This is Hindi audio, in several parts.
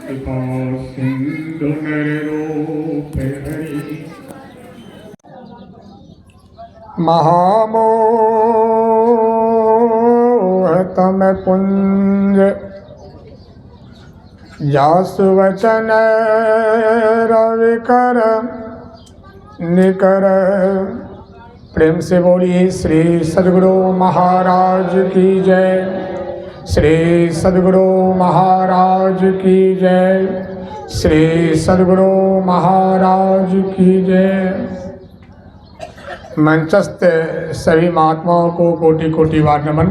कृपा सिंधु नररूप हरि महामोह तम पुंज जासु वचन रविकर निकर। प्रेम से बोलिए श्री सद्गुरु महाराज की जय। श्री सद्गुरु महाराज की जय। श्री सद्गुरु महाराज की जय। मंचस्थ सभी महात्माओं को कोटि कोटि बार नमन।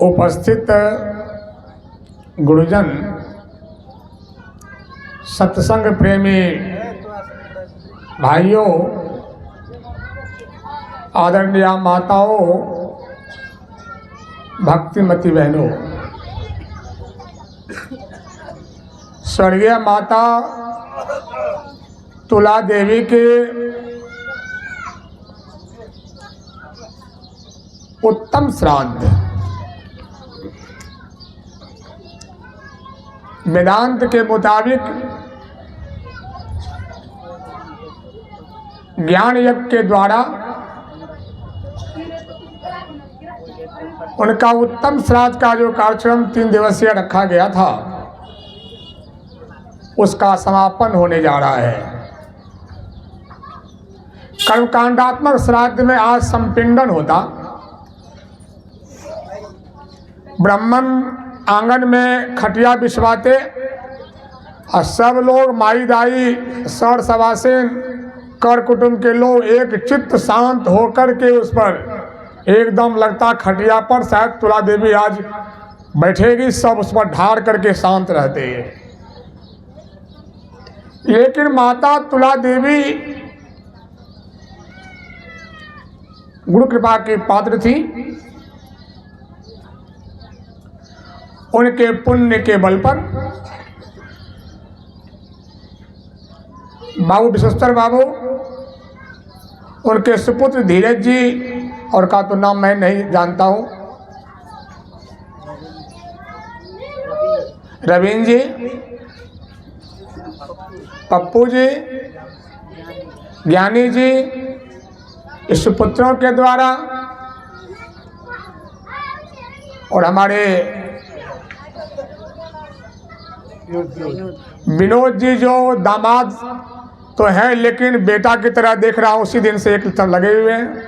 उपस्थित गुरुजन, सत्संग प्रेमी भाइयों, आदरणीय माताओं, भक्तिमती बहनों, स्वर्गीय माता तुला देवी के उत्तम श्राद्ध वेदांत के मुताबिक ज्ञान यज्ञ के द्वारा उनका उत्तम श्राद्ध का जो कार्यक्रम 3 दिवसीय रखा गया था, उसका समापन होने जा रहा है। कर्मकांडात्मक श्राद्ध में आज संपिंडन होता। ब्राह्मण आंगन में खटिया बिछवाते और सब लोग माई दाई सर सवासेन कर कुटुंब के लोग एक चित्त शांत होकर के उस पर एकदम लगता खटिया पर शायद तुला देवी आज बैठेगी, सब उस पर ढार करके शांत रहते हैं। लेकिन माता तुला देवी गुरु कृपा की पात्र थी। उनके पुण्य के बल पर बाबू विश्वेश्वर बाबू, उनके सुपुत्र धीरज जी, और का तो नाम मैं नहीं जानता हूँ, रवीन जी, पप्पू जी, ज्ञानी जी, इस सुपुत्रों के द्वारा और हमारे विनोद जी जो दामाद तो है लेकिन बेटा की तरह देख रहा हूँ, उसी दिन से एक तरफ लगे हुए हैं।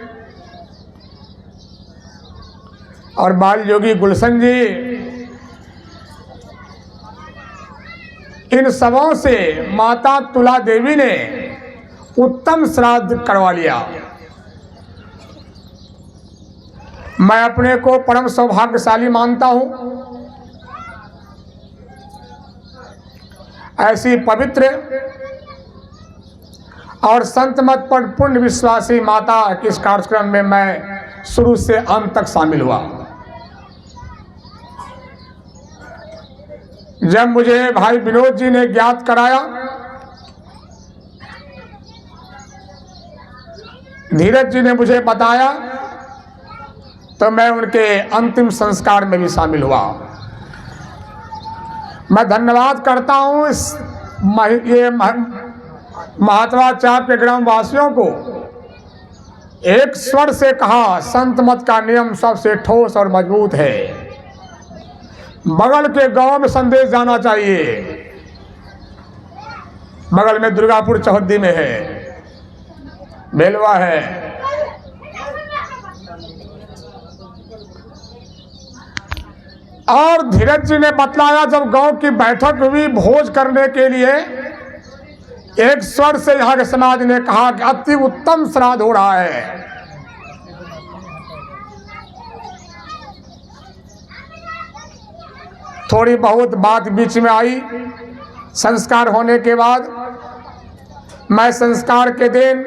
और बाल योगी गुलशन जी, इन सबों से माता तुला देवी ने उत्तम श्राद्ध करवा लिया। मैं अपने को परम सौभाग्यशाली मानता हूँ। ऐसी पवित्र और संत मत पर पूर्ण विश्वासी माता के इस कार्यक्रम में मैं शुरू से अंत तक शामिल हुआ। जब मुझे भाई विनोद जी ने ज्ञात कराया, धीरज जी ने मुझे बताया, तो मैं उनके अंतिम संस्कार में भी शामिल हुआ। मैं धन्यवाद करता हूँ इस ये महात्माचार्य के ग्रामवासियों को। एक स्वर से कहा, संत मत का नियम सबसे ठोस और मजबूत है। बगल के गांव में संदेश जाना चाहिए। बगल में दुर्गापुर चौहद्दी में है, बेलवा है। और धीरज जी ने बतलाया, जब गांव की बैठक हुई भोज करने के लिए, एक स्वर से यहाँ के समाज ने कहा कि अति उत्तम श्राद्ध हो रहा है। थोड़ी बहुत बात बीच में आई। संस्कार होने के बाद मैं संस्कार के दिन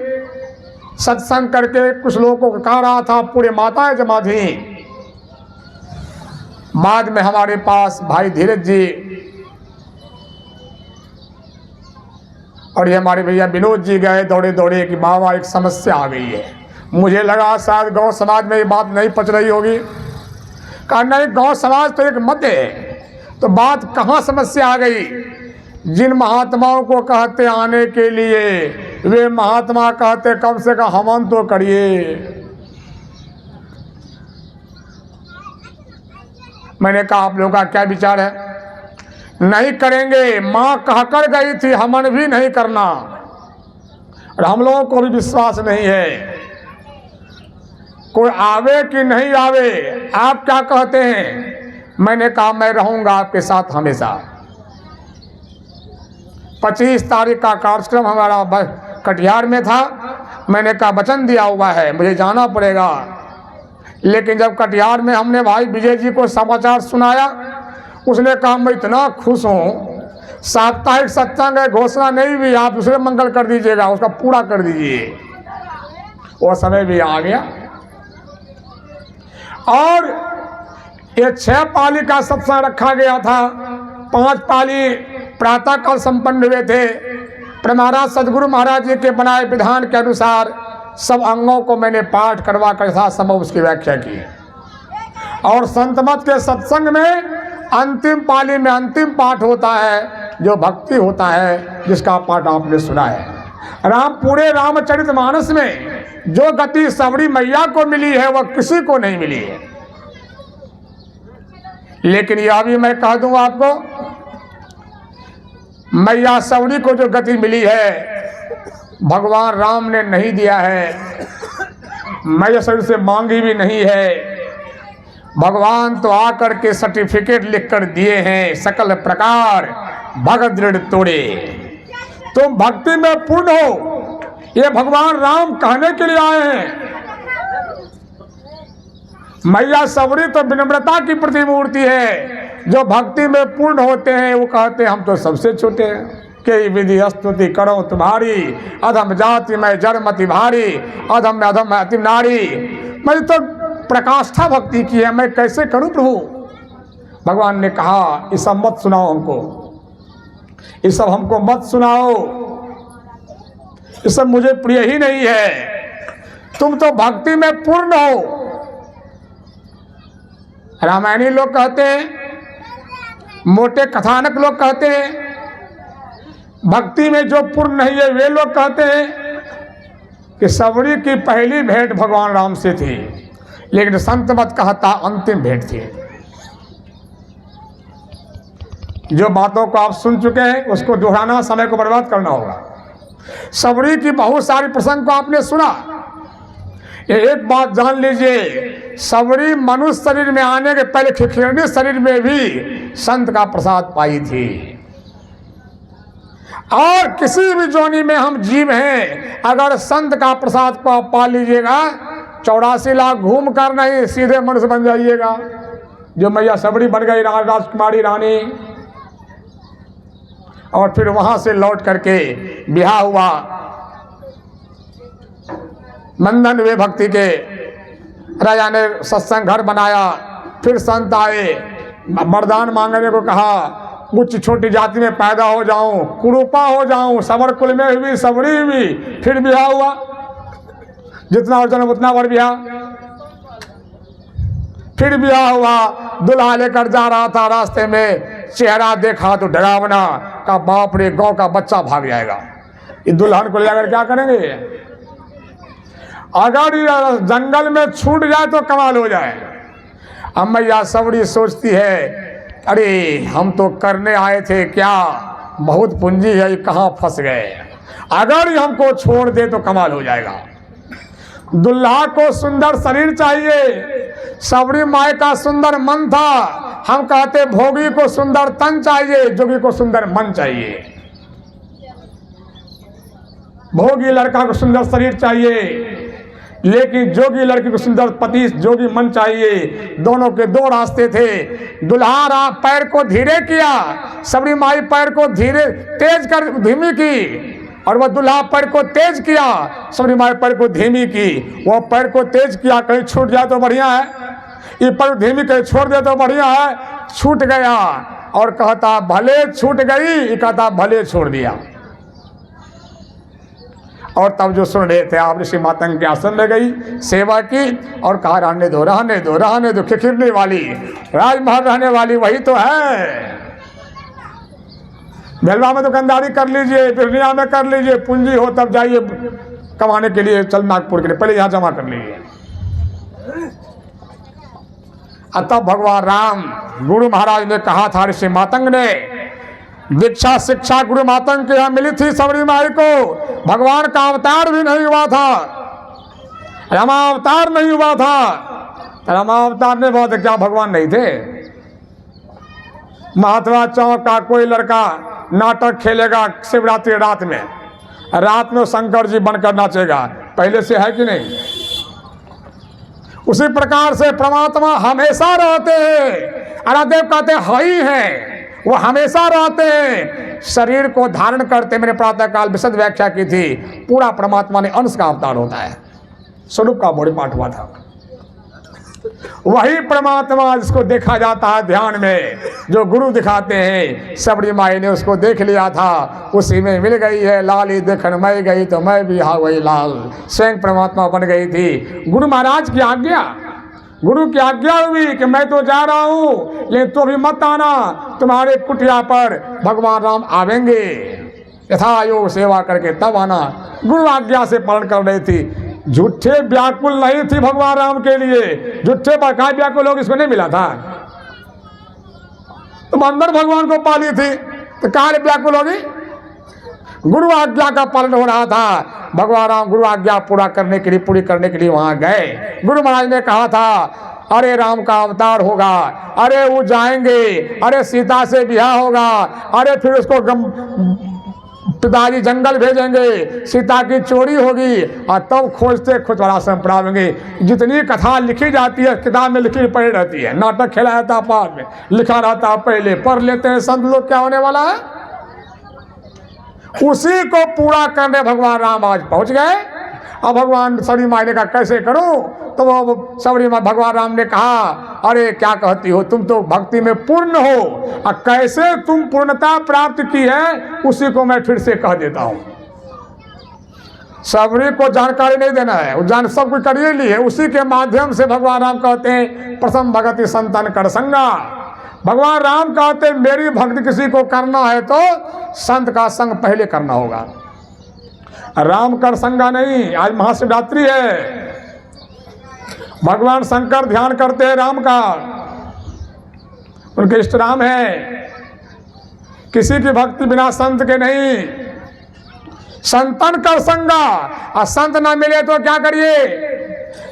सत्संग करके कुछ लोगों को कह रहा था, पूरे माताएं जमा थी। बाद में हमारे पास भाई धीरज जी और ये हमारे भैया विनोद जी गए दौड़े दौड़े कि बाबा एक समस्या आ गई है। मुझे लगा शायद गांव समाज में ये बात नहीं पच रही होगी। कहा नहीं, गांव समाज तो एक मत है, तो बात कहाँ समस्या आ गई? जिन महात्माओं को कहते आने के लिए, वे महात्मा कहते कम से कम हवन तो करिए। मैंने कहा आप लोगों का क्या विचार है? नहीं करेंगे। माँ कहकर गई थी हवन भी नहीं करना, और हम लोगों को भी विश्वास नहीं है कोई आवे कि नहीं आवे। आप क्या कहते हैं? मैंने कहा मैं रहूंगा आपके साथ हमेशा। 25 तारीख का कार्यक्रम हमारा कटिहार में था। मैंने कहा वचन दिया हुआ है, मुझे जाना पड़ेगा। लेकिन जब कटिहार में हमने भाई विजय जी को समाचार सुनाया, उसने कहा मैं इतना खुश हूँ, साप्ताहिक सत्संग है, घोषणा नहीं भी, आप दूसरे मंगल कर दीजिएगा, उसका पूरा कर दीजिए। वो समय भी आ गया और ये 6 पाली का सत्संग रखा गया था। 5 पाली प्रातः काल संपन्न हुए थे। महाराज सदगुरु महाराज जी के बनाए विधान के अनुसार सब अंगों को मैंने पाठ करवा कर साथ समय उसकी व्याख्या की। और संतमत के सत्संग में अंतिम पाली में अंतिम पाठ होता है जो भक्ति होता है, जिसका पाठ आपने सुना है। पूरे रामचरितमानस में जो गति सबरी मैया को मिली है वह किसी को नहीं मिली है। लेकिन यह भी मैं कह दूं आपको, मैया सबरी को जो गति मिली है भगवान राम ने नहीं दिया है, मैया सबरी से मांगी भी नहीं है। भगवान तो आकर के सर्टिफिकेट लिखकर दिए हैं, सकल प्रकार भगत दृढ़ तोड़े। तुम भक्ति में पूर्ण हो, ये भगवान राम कहने के लिए आए हैं। मैया सबरी तो विनम्रता की प्रतिमूर्ति है। जो भक्ति में पूर्ण होते हैं वो कहते हैं हम तो सबसे छोटे हैं, कई विधि स्तुति करो तुम्हारी, अधम जाति में जड़मति भारी, अधम में अधम अति नारी। मैं तो प्रकाष्ठा भक्ति की है, मैं कैसे करूं प्रभु? भगवान ने कहा ये सब मत सुनाओ हमको, ये सब हमको मत सुनाओ, ये सब मुझे प्रिय ही नहीं है। तुम तो भक्ति में पूर्ण हो। रामायणी लोग कहते हैं, मोटे कथानक लोग कहते हैं, भक्ति में जो पूर्ण नहीं है वे लोग कहते हैं कि सबरी की पहली भेंट भगवान राम से थी, लेकिन संत मत कहता अंतिम भेंट थी। जो बातों को आप सुन चुके हैं उसको दोहराना समय को बर्बाद करना होगा। सबरी की बहुत सारी प्रसंग को आपने सुना। ये एक बात जान लीजिए, सबरी मनुष्य शरीर में आने के पहले खिखिरनी शरीर में भी संत का प्रसाद पाई थी। और किसी भी जोनी में हम जीव हैं, अगर संत का प्रसाद को आप पा लीजिएगा, 84 लाख घूम कर नहीं सीधे मनुष्य बन जाइएगा। जो मैया सबरी बन गई राजकुमारी रानी, और फिर वहां से लौट करके ब्याह हुआ, मंदन वे भक्ति के, राजा ने सत्संग घर बनाया। फिर संत आए, वरदान मांगने को कहा, कुछ छोटी जाति में पैदा हो जाऊं, कुरूपा हो जाऊं, सबर कुल में हुई सबरी हुई। फिर ब्याह हुआ, जितना अर्जन उतना वर ब्याह। फिर ब्याह हुआ, दुल्हा लेकर जा रहा था, रास्ते में चेहरा देखा तो डरावना, का बाप रे गांव का बच्चा भाग जाएगा। ये दुल्हन को लेकर क्या करेंगे? अगर ये जंगल में छूट जाए तो कमाल हो जाए। अब मैया सबरी सोचती है, अरे हम तो करने आए थे क्या, बहुत पूंजी है, ये कहाँ फंस गए। अगर ये हमको छोड़ दे तो कमाल हो जाएगा। दुल्हा को सुंदर शरीर चाहिए, सबरी माई का सुंदर मन था। हम कहते भोगी को सुंदर तन चाहिए, जोगी को सुंदर मन चाहिए। भोगी लड़का को सुंदर शरीर चाहिए, लेकिन जोगी लड़की को सुंदर पति जोगी मन चाहिए। दोनों के दो रास्ते थे। दुल्हा पैर को धीरे किया, सबरी माई पैर को धीरे तेज कर धीमी की, और वह दुल्हा पैर को तेज किया, सबरी माई पैर को धीमी की। वह पैर को तेज किया, कहीं छूट जाए तो बढ़िया है, ये पैर धीमी कहीं छोड़ दे तो बढ़िया है। छूट गया और कहता भले छूट गई, ये कहता भले छोड़ दिया। और तब जो सुन रहे थे, आप ऋषि मातंग के आश्रम में गई, सेवा की और कहा रहने दो रहने दो रहने दो, खिखिरने वाली राजमहल रहने वाली वही तो है। भेलवा में दुकानदारी कर लीजिए, पूर्णिया में कर लीजिए, पूंजी हो तब जाइए कमाने के लिए, चल नागपुर के लिए, पहले यहाँ जमा कर लीजिए। तब भगवान राम गुरु महाराज ने कहा था, ऋषि मातंग ने दीक्षा शिक्षा गुरु मातंग के यहाँ मिली थी सबरी माई को। भगवान का अवतार भी नहीं हुआ था, रामावतार नहीं हुआ था। रामावतार ने बहुत क्या भगवान नहीं थे? महात्मा चौक का कोई लड़का नाटक खेलेगा शिवरात्रि रात में शंकर जी बनकर नाचेगा, पहले से है कि नहीं? उसी प्रकार से परमात्मा हमेशा रहते हैं। अरादेव कहते हैं ही हैं, वो हमेशा रहते हैं, शरीर को धारण करते। मैंने प्रातःकाल विशद व्याख्या की थी, पूरा परमात्मा ने अंश का अवतार होता है, स्वरूप का बॉडी पार्ट हुआ था। वही परमात्मा जिसको देखा जाता है ध्यान में, जो गुरु दिखाते हैं, सबरी माई ने उसको देख लिया था, उसी में मिल गई है। लाली देखन मैं गई तो मैं भी हाँ वही लाल, स्वयं परमात्मा बन गई थी। गुरु महाराज की आज्ञा, गुरु की आज्ञा हुई कि मैं तो जा रहा हूँ, लेकिन तो भी मत आना, तुम्हारे कुटिया पर भगवान राम आवेंगे, यथा योग सेवा करके तब आना। गुरु आज्ञा से पालन कर रही थी। झूठे व्याकुल नहीं थी भगवान राम के लिए, झूठे बकाय व्याकुल लोग इसको नहीं मिला था। तुम अंदर भगवान को पाली थी तो कार्य व्याकुल होगी। गुरु आज्ञा का पालन हो रहा था। भगवान राम गुरु आज्ञा पूरी करने के लिए वहां गए। गुरु महाराज ने कहा था, अरे राम का अवतार होगा, अरे वो जाएंगे, अरे सीता से ब्याह होगा, अरे फिर उसको पिताजी जंगल भेजेंगे, सीता की चोरी होगी, और तब खोजते खुदवाड़ा संपड़ावेंगे। जितनी कथा लिखी जाती है किताब में लिखी पड़ी रहती है, नाटक खेला जाता है बाद में, लिखा रहता है पहले, पढ़ लेते हैं संत लोग क्या होने वाला है। उसी को पूरा करने भगवान राम आज पहुंच गए। अब भगवान सबरी माई ने कहा कैसे करूं, तो वो सबरी माई भगवान राम ने कहा, अरे क्या कहती हो, तुम तो भक्ति में पूर्ण हो, और कैसे तुम पूर्णता प्राप्त की है उसी को मैं फिर से कह देता हूं। सबरी को जानकारी नहीं देना है, वो जान सब कुछ करिए लिए। उसी के माध्यम से भगवान राम कहते हैं, प्रथम भगति संतन कर संगा। भगवान राम कहते हैं, मेरी भक्ति किसी को करना है तो संत का संग पहले करना होगा, राम कर संगा नहीं। आज महाशिवरात्रि है, भगवान शंकर ध्यान करते हैं राम का, उनके इष्ट राम है। किसी की भक्ति बिना संत के नहीं। संतन कर संगा, और संत ना मिले तो क्या करिए?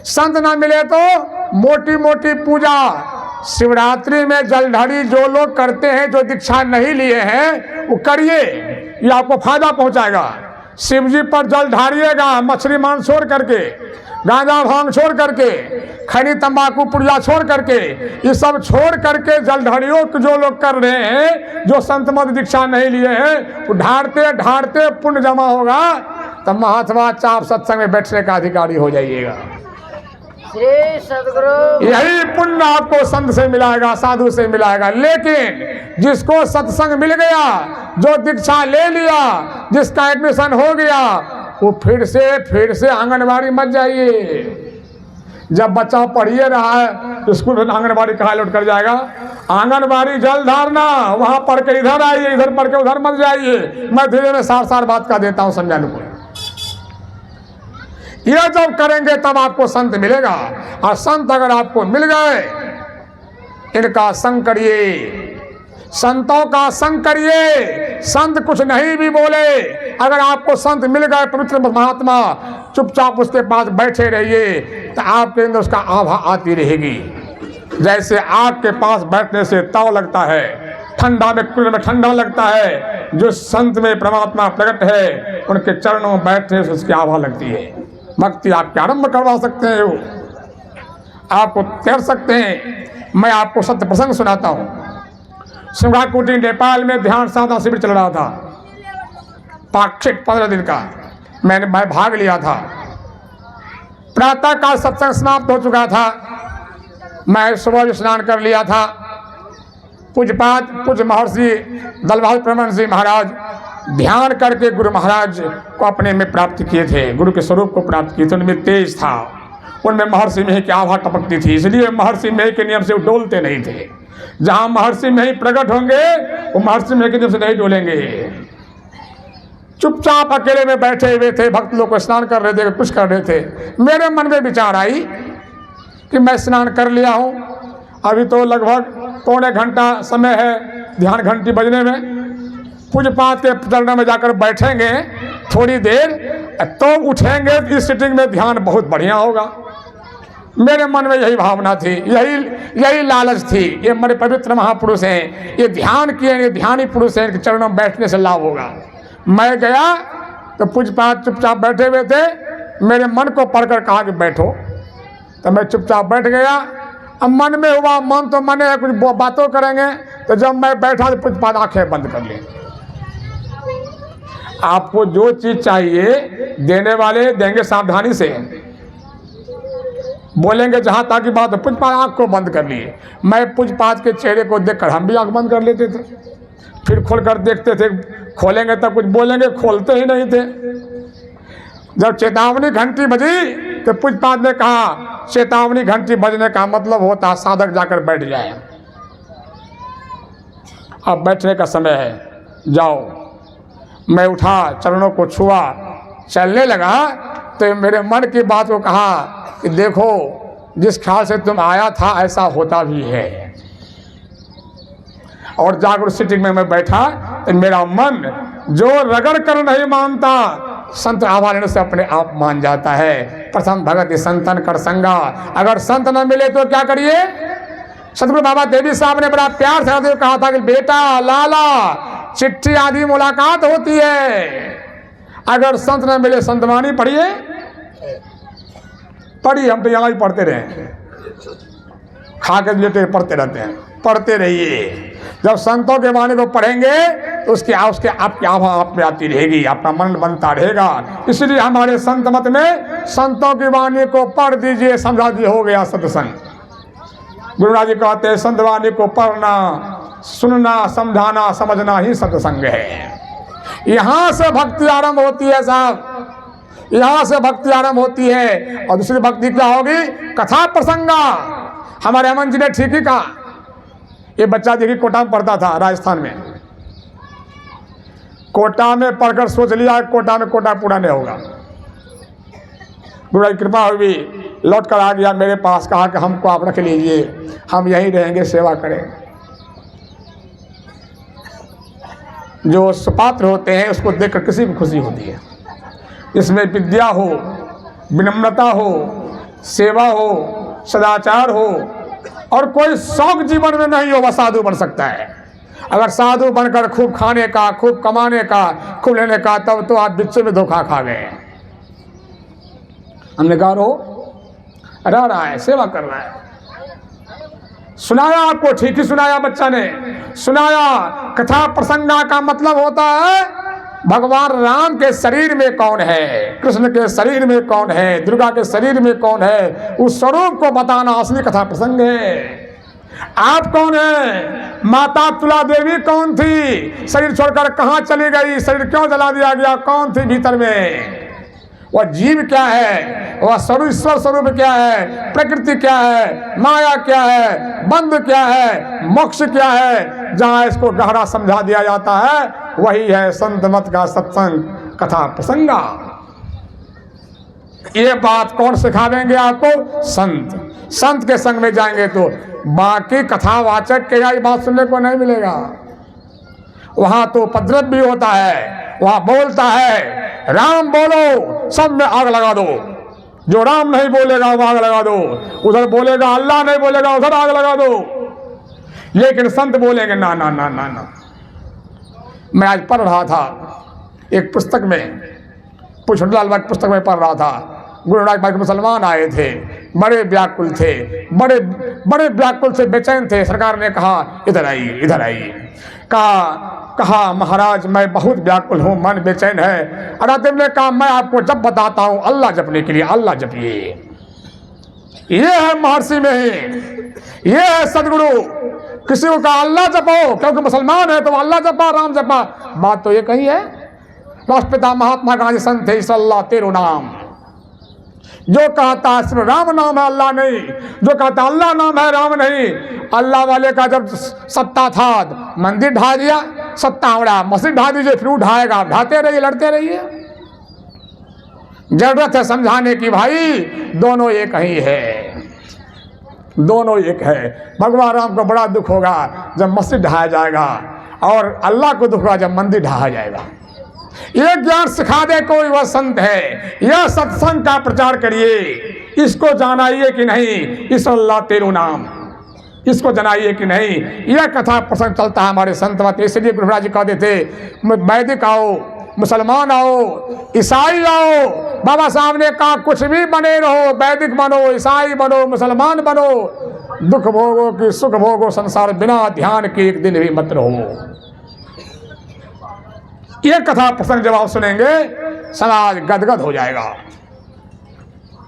संत ना मिले तो मोटी मोटी पूजा, शिवरात्रि में जलढारी जो लोग करते हैं, जो दीक्षा नहीं लिए हैं, वो करिए, ये आपको फायदा पहुंचाएगा। शिव जी पर जल ढारिएगा, मछली मांस छोड़ करके, गांजा भांग छोड़ करके, खैनी तंबाकू पुड़िया छोड़ करके, ये सब छोड़ करके जलढारियों जो लोग कर रहे हैं, जो संत मत दीक्षा नहीं लिए हैं, वो ढारते ढारते पुण्य जमा होगा, तब महात्मा चाप सत्संग में बैठने का अधिकारी हो जाइएगा। श्री सद्गुरु, यही पुण्य आपको संत से मिलाएगा, साधु से मिलाएगा। लेकिन जिसको सत्संग मिल गया, जो दीक्षा ले लिया, जिसका एडमिशन हो गया, वो फिर से आंगनबाड़ी मत जाइए। जब बच्चा पढ़िए रहा है स्कूल में, आंगनबाड़ी कहाँ लौट कर जाएगा? आंगनबाड़ी जल धारना, वहां पढ़ के इधर आइए, इधर पढ़ के उधर मत जाइए। मैं धीरे में सार बात का देता हूँ समझाने को। यह जब करेंगे तब आपको संत मिलेगा, और संत अगर आपको मिल गए, इनका संग करिए, संतों का संग करिए। संत कुछ नहीं भी बोले, अगर आपको संत मिल गए, पवित्र महात्मा, चुपचाप उसके पास बैठे रहिए, तो आपके अंदर उसका आभा आती रहेगी। जैसे आग के पास बैठने से ताव लगता है, ठंडा में कुल में ठंडा लगता है, जो संत में परमात्मा प्रकट है, उनके चरणों में बैठने से उसकी आभा लगती है। भक्ति आपके आरंभ करवा सकते हैं, वो आपको कर सकते हैं। मैं आपको सत्य प्रसंग सुनाता हूँ। सिंगाकुटी नेपाल में ध्यान साधना शिविर चल रहा था, पाक्षिक 15 दिन का। मैं भाग लिया था। प्रातः काल सत्संग समाप्त हो चुका था, मैं सुबह स्नान कर लिया था। पूज्य महर्षि दलभाल प्रमण जी महाराज ध्यान करके गुरु महाराज को अपने में प्राप्त किए थे, गुरु के स्वरूप को प्राप्त किए थे। उनमें तेज था, उनमें महर्षि मेह की आभा टपकती थी, इसलिए महर्षि मेह के नियम से वो डोलते नहीं थे। जहां महर्षि मेह प्रकट होंगे वो महर्षि मेह के नियम से नहीं डोलेंगे। चुपचाप अकेले में बैठे हुए थे, भक्त लोग को स्नान कर रहे थे, कुछ कर रहे थे। मेरे मन में विचार आई कि मैं स्नान कर लिया हूँ, अभी तो लगभग पौने घंटा समय है ध्यान घंटी बजने में, पूज्यपाद के चरणों में जाकर बैठेंगे थोड़ी देर, तो उठेंगे इस सिटिंग में ध्यान बहुत बढ़िया होगा। मेरे मन में यही भावना थी, यही लालच थी। ये मेरे पवित्र महापुरुष हैं, ये ध्यान किए, ये ध्यानी पुरुष हैं, इनके चरणों में बैठने से लाभ होगा। मैं गया तो पूज्यपाद चुपचाप बैठे हुए थे, मेरे मन को पढ़कर कहा कि बैठो, तो मैं चुपचाप बैठ गया। अब मन में हुआ, मन तो मन है, कुछ बातों करेंगे, तो जब मैं बैठा तो पूज्यपाद आंखें बंद कर ली। आपको जो चीज चाहिए देने वाले देंगे सावधानी से, बोलेंगे जहां ताकि बात, पूज्यपाद आंख को बंद कर लिए। मैं पूज्यपाद के चेहरे को देखकर हम भी आंख बंद कर लेते थे, फिर खोलकर देखते थे, खोलेंगे तब कुछ बोलेंगे, खोलते ही नहीं थे। जब चेतावनी घंटी बजी तो पूज्यपाद ने कहा चेतावनी घंटी बजने का मतलब होता साधक जाकर बैठ जाए, अब बैठने का समय है, जाओ। मैं उठा, चरणों को छुआ, चलने लगा तो मेरे मन की बात को कहा कि देखो जिस ख्याल से तुम आया था ऐसा होता भी है। और जाकर सिटिंग में मैं बैठा तो मेरा मन जो रगड़ कर नहीं मानता संत आवारण से अपने आप मान जाता है। प्रथम भगत संतन कर संगा, अगर संत न मिले तो क्या करिए। सतगुरु बाबा देवी साहब ने बड़ा प्यार से कहा था कि बेटा लाला चिट्ठी आदि मुलाकात होती है, अगर संत न मिले संतवाणी पढ़िए। पढ़िए, हम तो यहाँ ही पढ़ते रहे, खा के लेटे पढ़ते रहते हैं, पढ़ते रहिए। जब संतों के वाणी को पढ़ेंगे तो उसके आपकी आभा आप में आती रहेगी, अपना मन बनता रहेगा। इसलिए हमारे संत मत में संतों की वाणी को पढ़ दीजिए, समझा दिए, हो गया सत्संग। गुरुराज जी कहते हैं संत वाणी को पढ़ना, सुनना, समझाना, समझना ही सत्संग है। यहाँ से भक्ति आरंभ होती है साहब, यहाँ से भक्ति आरंभ होती है। और दूसरी भक्ति क्या होगी, कथा प्रसंगा। हमारे अमन जी ने ठीक ही कहा, ये बच्चा देखिए कोटा में पढ़ता था, राजस्थान में। कोटा में पढ़कर सोच लिया कोटा में कोटा पूरा नहीं होगा। गुरु की कृपा हुई, लौट कर आ गया मेरे पास, कहा कि हमको आप रख लीजिए, हम यहीं रहेंगे, सेवा करें। जो सुपात्र होते हैं उसको देखकर किसी को खुशी होती है। इसमें विद्या हो, विनम्रता हो, सेवा हो, सदाचार हो, और कोई शौक जीवन में नहीं हो, वह साधु बन सकता है। अगर साधु बनकर खूब खाने का, खूब कमाने का, खूब लेने का, तब तो आप बिच्चे में धोखा खा गए। हमने कहा रह रहा है, सेवा कर रहा है। सुनाया आपको, ठीक ही सुनाया, बच्चा ने सुनाया। कथा प्रसंगा का मतलब होता है भगवान राम के शरीर में कौन है, कृष्ण के शरीर में कौन है, दुर्गा के शरीर में कौन है, उस स्वरूप को बताना असली कथा प्रसंग है। आप कौन है, माता तुला देवी कौन थी, शरीर छोड़कर कहाँ चली गई, शरीर क्यों जला दिया गया, कौन थी भीतर में, वह जीव क्या है, वह स्वरूप ईश्वर स्वरूप क्या है, प्रकृति क्या है, माया क्या है, बंध क्या है, मोक्ष क्या है। जहाँ इसको गहरा समझा दिया जाता है वही है संत मत का सत्संग, कथा प्रसंगा। ये बात कौन सिखावेंगे आपको, संत के संग में जाएंगे तो। बाकी कथावाचक के ये बात सुनने को नहीं मिलेगा। वहां तो उपद्रव भी होता है, वहां बोलता है राम बोलो सब में आग लगा दो, जो राम नहीं बोलेगा वो आग लगा दो, उधर बोलेगा अल्लाह नहीं बोलेगा उधर आग लगा दो। लेकिन संत बोलेंगे ना ना ना ना ना। मैं आज पढ़ रहा था एक पुस्तक में, पुष्पलाल बाग पुस्तक में पढ़ रहा था। गुरु नानक भाई मुसलमान आए थे, बड़े व्याकुल थे, बड़े व्याकुल से बेचैन थे। सरकार ने कहा इधर आइए, इधर आइए। कहा महाराज मैं बहुत व्याकुल हूँ, मन बेचैन है। अरातिम ने कहा मैं आपको जब बताता हूँ अल्लाह जपने के लिए, अल्लाह जपिए। ये है महर्षि में, ये है सदगुरु। किसी को कहा अल्लाह जपो, क्योंकि मुसलमान है तो अल्लाह जपा, राम जपा। बात तो ये कही है। राष्ट्रपिता महात्मा गांधी संत थे, अल्लाह तेरो नाम। जो कहता है सिर्फ राम नाम है अल्लाह नहीं, जो कहता अल्लाह नाम है राम नहीं। अल्लाह वाले का जब सत्ता था मंदिर ढा दिया, सत्ता उड़ा मस्जिद ढा दीजिए, फिर ढाएगा, ढाते रहिए, लड़ते रहिए। जरूरत है समझाने की, भाई दोनों एक ही है, दोनों एक है। भगवान राम को बड़ा दुख होगा जब मस्जिद ढाया जाएगा, और अल्लाह को दुख होगा जब मंदिर ढाया जाएगा। ये ज्ञान सिखा दे कोई वह संत है, यह सत्संग का प्रचार करिए, इसको जानाइए कि नहीं, इस अल्लाह तेरू नाम, इसको जनाइए कि नहीं। यह कथा प्रसंग चलता है हमारे संत मत। इसलिए गुरु महाराज जी कहते थे वैदिक आओ, मुसलमान आओ, ईसाई आओ। बाबा साहब ने कहा कुछ भी बने रहो, वैदिक बनो, ईसाई बनो, मुसलमान बनो, दुख भोगो कि सुख भोगो संसार, बिना ध्यान के एक दिन भी मत रहो। ये कथा प्रसंग जब आप सुनेंगे समाज गदगद हो जाएगा,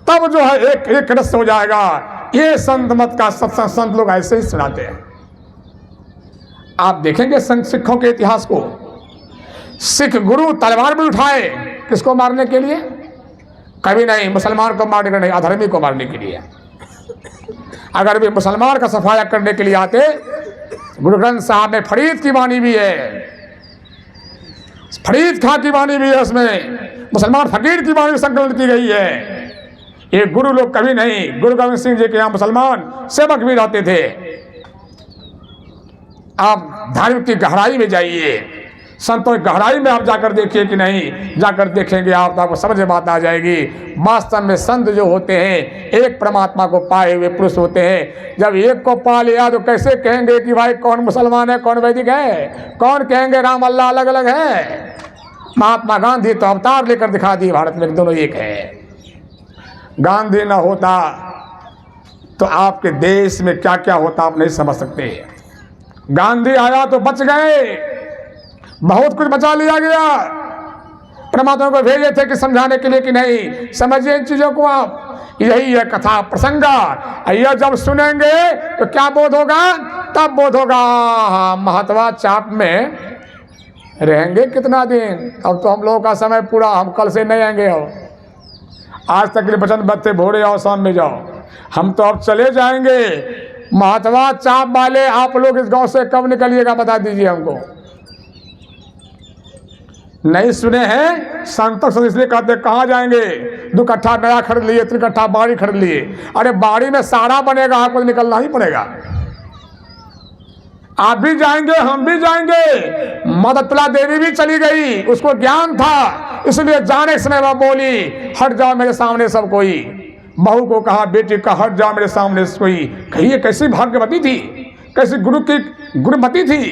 तब जो है एक रस हो जाएगा। ये संत मत का सत्संग संत लोग ऐसे ही सुनाते हैं। आप देखेंगे संत सिखों के इतिहास को, सिख गुरु तलवार भी उठाए, किसको मारने के लिए? कभी नहीं मुसलमान को मारने के नहीं, अधर्मी को मारने के लिए। अगर भी मुसलमान का सफाया करने के लिए आते, गुरु ग्रंथ साहब में फरीद की वाणी भी है, फरीद खां की वाणी भी है, उसमें मुसलमान फकीर की वाणी संकलन की गई है। ये गुरु लोग कभी नहीं, गुरु गोविंद सिंह जी के यहाँ मुसलमान सेवक भी रहते थे। आप धार्मिक की गहराई में जाइए, संतों की गहराई में आप जाकर देखिए कि नहीं, जाकर देखेंगे आप तो आपको समझ में बात आ जाएगी। वास्तव में संत जो होते हैं एक परमात्मा को पाए हुए पुरुष होते हैं। जब एक को पा लिया तो कैसे कहेंगे कि भाई कौन मुसलमान है कौन वैदिक है, कौन कहेंगे राम अल्लाह अलग अलग है। महात्मा गांधी तो अवतार लेकर दिखा दिए भारत में दोनों एक है। गांधी ना होता तो आपके देश में क्या क्या होता आप नहीं समझ सकते। गांधी आया तो बच गए, बहुत कुछ बचा लिया गया। परमात्मा को भेजे थे कि समझाने के लिए कि नहीं, समझिए इन चीजों को आप। यही है कथा प्रसंगा। यह जब सुनेंगे तो क्या बोध होगा? तब बोध होगा हाँ महात्मा चाप में रहेंगे कितना दिन, अब तो हम लोगों का समय पूरा, हम कल से नहीं आएंगे। अब आज तक के वचन बत्ते भोरे आओ शाम में जाओ, हम तो अब चले जाएंगे। महात्मा चाप वाले आप लोग इस गांव से कब निकलिएगा बता दीजिए हमको। नहीं सुने हैं संतों से, इसलिए कहते कहाँ जाएंगे? 2 कट्ठा नया खरीद लिए, 3 कट्ठा बाड़ी खरीद लिए। अरे बाड़ी में सारा बनेगा, आपको निकलना ही पड़ेगा। आप भी जाएंगे, हम भी जाएंगे। मदतला देवी भी चली गई, उसको ज्ञान था, इसलिए जाने समय वह बोली हट जाओ मेरे सामने सब कोई। बहू को कहा बेटी का हट जाओ मेरे सामने से कोई। कहिए कैसी भाग्यवती थी, कैसी गुरु की गुरुमती थी,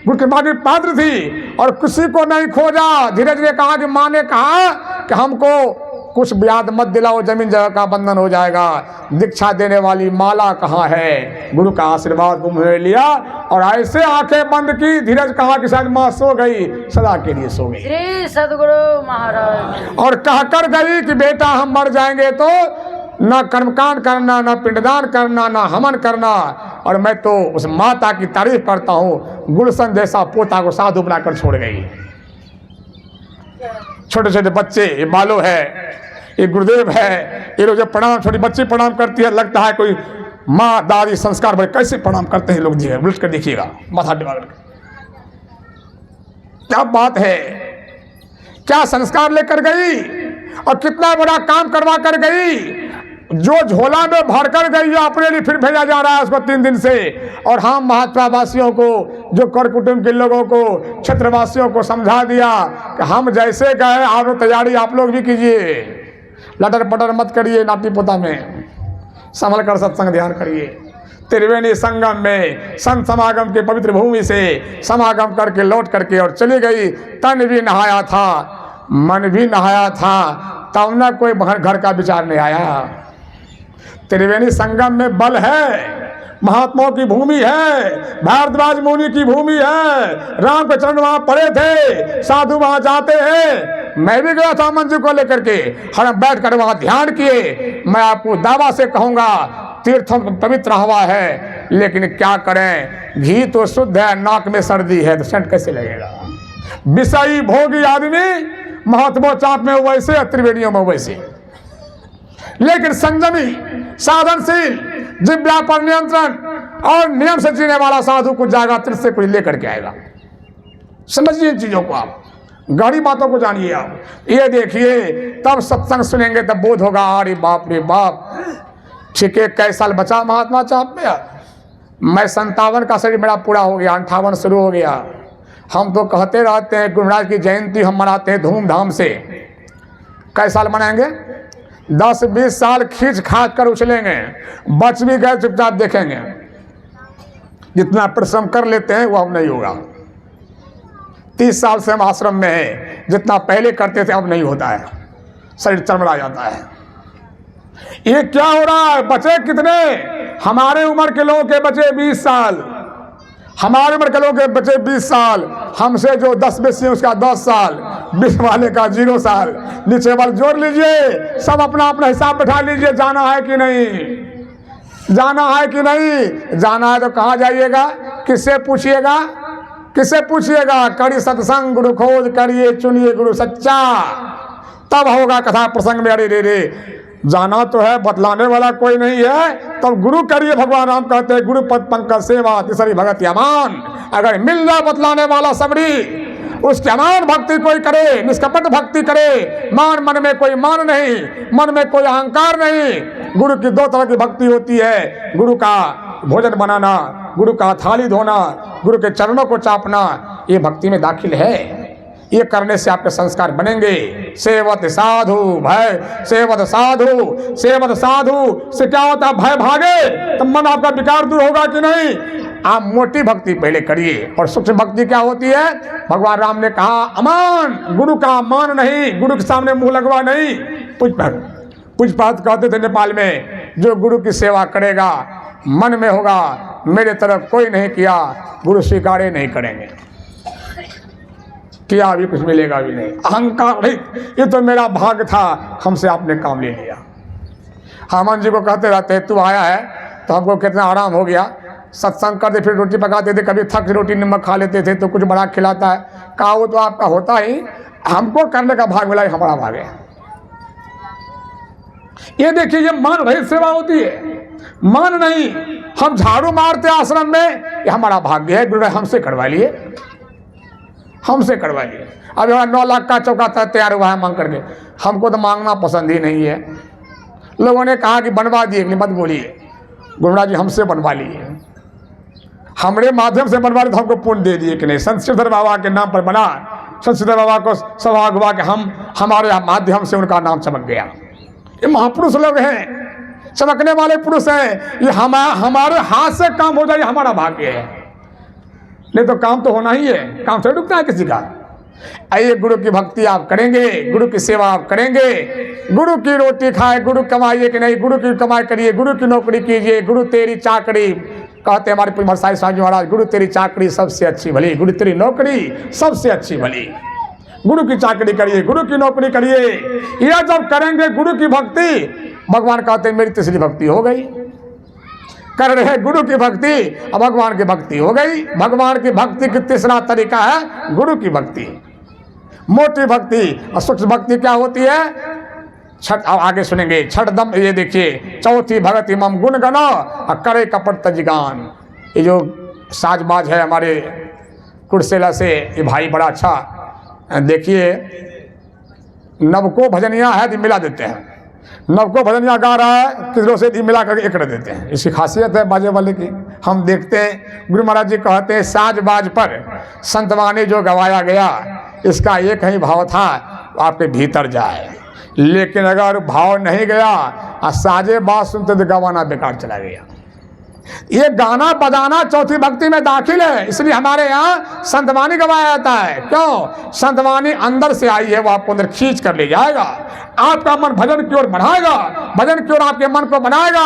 गुरु कृपा की पात्र थी, और किसी को नहीं खोजा। धीरे धीरे कहा कि माँ ने कहा कि हमको कुछ ब्याज मत दिलाओ, जमीन जगह का बंधन हो जाएगा। दीक्षा देने वाली माला कहाँ है? गुरु का आशीर्वाद मुँह लिया और ऐसे आंखें बंद की। धीरज कहा कि शायद माँ सो गई, सदा के लिए सो गई। श्री सदगुरु महाराज। और कहकर गई कि बेटा हम मर जाएंगे तो ना कर्मकांड करना, ना पिंडदान करना, ना हवन करना। और मैं तो उस माता की तारीफ करता हूँ, गुलशन जैसा पोता को साधु बनाकर छोड़ गई। छोटे छोटे बच्चे, ये बालो है, ये गुरुदेव है, ये लोग जब प्रणाम, छोटी बच्ची प्रणाम करती है लगता है कोई माँ दादी संस्कार बड़े कैसे प्रणाम करते हैं लोग। जी उलट कर देखिएगा, माथा डिवाल कर। क्या बात है, क्या संस्कार लेकर गई और कितना बड़ा काम करवा कर गई। जो झोला में भर कर गई है अपने लिए फिर भेजा जा रहा है उसको 3 दिन से। और हम महात्मा वासियों को, जो कर कुटुंब के लोगों को, क्षेत्रवासियों को समझा दिया कि हम जैसे गए आप तैयारी आप लोग भी कीजिए, लटर पटर मत करिए, नाती पोता में संभल कर सत्संग ध्यान करिए। त्रिवेणी संगम में संत समागम के पवित्र भूमि से समागम करके लौट करके और चली गई। तन भी नहाया था, मन भी नहाया था, तब न कोई घर का विचार नहीं आया। त्रिवेणी संगम में बल है, महात्माओं की भूमि है, भारद्वाज मुनि की भूमि है, राम के चरण वहां पड़े थे, साधु वहां जाते हैं। मैं भी गया था मंजू को लेकर के, हम बैठ कर वहां ध्यान किए। मैं आपको दावा से कहूंगा तीर्थों में पवित्र हवा है, लेकिन क्या करें, घी तो शुद्ध है, नाक में सर्दी है तो सेंट कैसे लगेगा। विषयी भोगी आदमी महात्मा चाप में वैसे, त्रिवेणियों में वैसे। लेकिन संयमी, साधनशील, जिब्या पर नियंत्रण और नियम से जीने वाला साधु कुछ जाएगा, तीर्थ से कुछ लेकर के आएगा। समझिए इन चीजों को, आप गहरी बातों को जानिए। आप ये देखिए, तब सत्संग सुनेंगे तब बोध होगा, अरे बाप रे बाप, ठीक है, कई साल बचा महात्मा चाप में। मैं 57 का शरीर मेरा पूरा हो गया, 58 शुरू हो गया। हम तो कहते रहते हैं गुरु महाराज की जयंती हम मनाते हैं धूमधाम से। कई साल मनाएंगे? 10-20 साल खींच खाच कर उछलेंगे, बच भी गए चुपचाप देखेंगे। जितना परिश्रम कर लेते हैं वो अब नहीं होगा। 30 साल से हम आश्रम में हैं, जितना पहले करते थे अब नहीं होता है, शरीर चरमरा जाता है। ये क्या हो रहा है? बचे कितने? हमारे उम्र के लोगों के बचे 20 साल, हमारे उम्र के लोगों के बचे 20 साल, हमसे जो 10 बेसी है उसका 10 साल, 20 वाले का 0 साल। नीचे वाले जोड़ लीजिए, सब अपना अपना हिसाब बैठा लीजिए, जाना है कि नहीं, जाना है कि नहीं। जाना है तो कहाँ जाइएगा, किससे पूछिएगा, किससे पूछिएगा? करी सत्संग गुरु खोज करिए, चुनिए गुरु सच्चा, तब होगा कथा प्रसंग में। अरे रे रे, जाना तो है, बतलाने वाला कोई नहीं है, तब गुरु करिए। भगवान राम कहते हैं गुरु पद पंकज सेवा तीसरी भगत अमान। अगर मिल जाए बतलाने वाला सबरी, उसके अमान भक्ति कोई करे, निष्कपट भक्ति करे, मन में कोई मान नहीं, मन में कोई अहंकार नहीं। गुरु की 2 तरह की भक्ति होती है, गुरु का भोजन बनाना, गुरु का थाली धोना, गुरु के चरणों को चापना, ये भक्ति में दाखिल है। ये करने से आपके संस्कार बनेंगे। सेवत साधु भय, सेवत साधु, सेवत साधु से क्या होता है? भय भागे, तब मन आपका विकार दूर होगा कि नहीं। आप मोटी भक्ति पहले करिए, और सूक्ष्म भक्ति क्या होती है? भगवान राम ने कहा अमान, गुरु का मान नहीं, गुरु के सामने मुंह लगवा नहीं। पूजपात कहते थे नेपाल में, जो गुरु की सेवा करेगा मन में होगा मेरे तरफ कोई नहीं किया, गुरु स्वीकारे नहीं करेंगे, किया भी कुछ मिलेगा भी नहीं। अहंकार नहीं, ये तो मेरा भाग था, हमसे आपने काम ले लिया। हनुमान जी को कहते रहते हैं तू आया है तो हमको कितना आराम हो गया, सत्संग करते फिर रोटी पकाते थे, कभी थक रोटी नमक खा लेते थे तो कुछ बड़ा खिलाता है। कहा वो तो आपका होता ही, हमको करने का भाग मिला, हमारा भाग है। ये देखिए, ये मान रहित सेवा होती है, मान नहीं। हम झाड़ू मारते आश्रम में, ये हमारा भाग्य है, गुरु ने हमसे करवा लिए, हमसे करवा लिए। अब हमारा 9 लाख का चौका तैयार हुआ है मांग करके, हमको तो मांगना पसंद ही नहीं है। लोगों ने कहा कि बनवा दिए, मत बोलिए, गुरुराज जी हमसे बनवा लिए, हमारे माध्यम से बनवा लिए तो हमको पुण्य दे दिए कि नहीं। संत श्रीधर बाबा के नाम पर बना, संत श्रीधर बाबा को सौभाग्य हुआ कि हमारे माध्यम से उनका नाम चमक गया। ये महापुरुष लोग हैं, चमकने वाले पुरुष हैं। ये हमारे हाथ से काम हो जाए, हमारा भाग्य है, नहीं तो काम तो होना ही है, काम थोड़ी रुकता है किसी का। आइए, गुरु की भक्ति आप करेंगे, गुरु की सेवा आप करेंगे, गुरु की रोटी खाए, गुरु कमाइए कि नहीं, गुरु की कमाई करिए, गुरु की नौकरी कीजिए। गुरु तेरी चाकरी, कहते हमारे पूज्य साईं स्वामी महाराज, गुरु तेरी चाकरी सबसे अच्छी भली, गुरु तेरी नौकरी सबसे अच्छी भली। गुरु की चाकरी करिए, गुरु की नौकरी करिए। यह जब करेंगे गुरु की भक्ति, भगवान कहते हैं मेरी तीसरी भक्ति हो गई। कर रहे गुरु की भक्ति, अब भगवान की भक्ति हो गई। भगवान की भक्ति की तीसरा तरीका है गुरु की भक्ति, मोटी भक्ति। और सूक्ष्म भक्ति क्या होती है? छठ, आगे सुनेंगे। छठ दम, ये देखिए, चौथी भगति मम गुण गनो और करे कपट तजगान। ये जो साजबाज है हमारे कुर्सेला से, ये भाई बड़ा अच्छा, देखिए नवको भजनिया है तो मिला देते हैं, नवको भजनिया गा रहा है, किसरों से मिला करके एक कर देते हैं। इसकी खासियत है बाजे वाले की। हम देखते हैं गुरु महाराज जी कहते हैं साजबाज पर संतवाणी जो गवाया गया, इसका एक ही भाव था, आपके भीतर जाए। लेकिन अगर भाव नहीं गया और साजे बात सुनते तो गवाना बेकार चला गया। ये गाना बजाना चौथी भक्ति में दाखिल है, इसलिए हमारे यहाँ संतवाणी गवाया जाता है। क्यों? संतवाणी अंदर से आई है, वो आपको अंदर खींच कर ले जाएगा, आपका मन भजन की ओर बढ़ाएगा, भजन की ओर आपके मन को बनाएगा।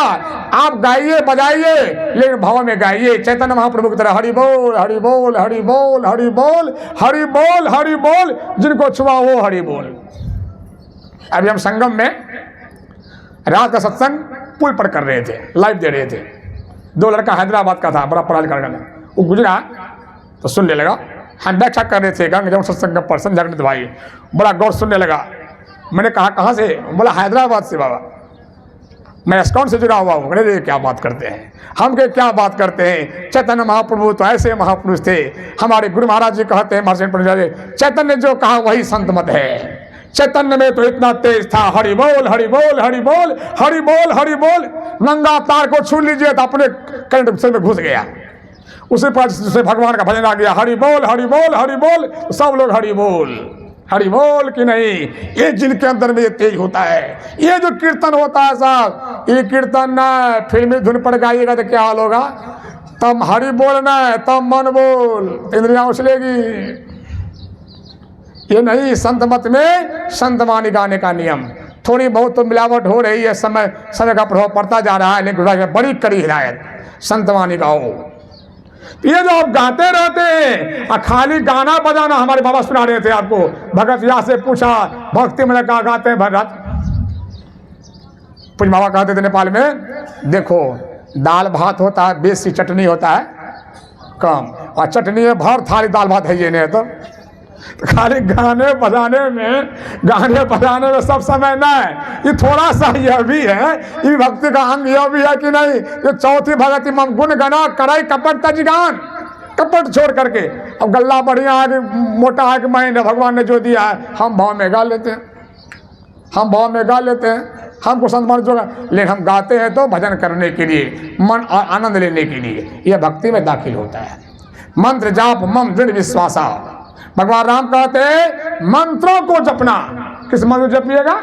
आप गाइए बजाइए, लेकिन भाव में गाइए। चैतन्य महाप्रभु की तरह हरि बोल हरि बोल हरि बोल हरि बोल हरि बोल हरि बोल, जिनको छुआ वो हरि बोल। अभी हम संगम में रात का सत्संग पुल पर कर रहे थे, लाइव दे रहे थे। 2 लड़का हैदराबाद का था, बड़ा पढ़ा लिखा लड़का, वो गुजरा तो सुनने लगा। हम व्याख्या कर रहे थे गंग जमुन सत्संग पर, संजय भाई बड़ा गौर सुनने लगा। मैंने कहा कहाँ से? बोला हैदराबाद से बाबा। मैं इस्कॉन से जुड़ा हुआ हूँ। अरे क्या बात करते हैं, हम के क्या बात करते हैं। चैतन्य महाप्रभु तो ऐसे महापुरुष थे। हमारे गुरु महाराज जी कहते हैं, महर्षि पंडित चैतन्य जो कहा वही संत मत है। चैतन्य में तो इतना तेज था, हरि बोल हरि बोल हरि बोल हरि बोल हरि बोल। नंगा तार को छू लीजिए तो अपने करंट से में घुस गया। उसी पर से भगवान का भजन आ गया, हरि बोल हरि बोल हरि बोल। सब लोग हरि बोल कि नहीं। ये जिनके अंदर में ये तेज होता है। ये जो कीर्तन होता है साहब, ये कीर्तन ना फिल्मी धुन पर गाइएगा तो क्या हाल होगा। तब हरि बोल ना, तब मन बोल, इंद्रियां उछलेगी। ये नहीं, संत मत में संत वाणी गाने का नियम। थोड़ी बहुत तो मिलावट हो रही है, समय का प्रभाव पड़ता जा रहा है, लेकिन बड़ी कड़ी हिदायत, संत वाणी गाओ। ये जो आप गाते रहते हैं, खाली गाना बजाना, हमारे बाबा सुना रहे थे आपको। भगत या से पूछा, भक्ति में क्या गाते हैं भर रात। कुछ बाबा कहते थे नेपाल में, देखो दाल भात होता है, बेसी चटनी होता है कम, और चटनी में भर थाली दाल भात है। ये नहीं तो खाली गाने बजाने में सब समय न है। ये थोड़ा सा यह भी है, ये भक्ति का अंग यह भी है कि नहीं। ये चौथी भगति मम गुण गना कराई कपट तजगान, कपट छोड़ करके। अब गल्ला बढ़िया है कि मोटा है कि मैंने भगवान ने जो दिया है, हम भाव में गा लेते हैं, हमको संत मान जो, लेकिन हम गाते हैं तो भजन करने के लिए, मन और आनंद लेने के लिए। यह भक्ति में दाखिल होता है। मंत्र जाप मम दृढ़ विश्वासा। भगवान राम कहते हैं मंत्रों को जपना। किस मंत्र जपिएगा?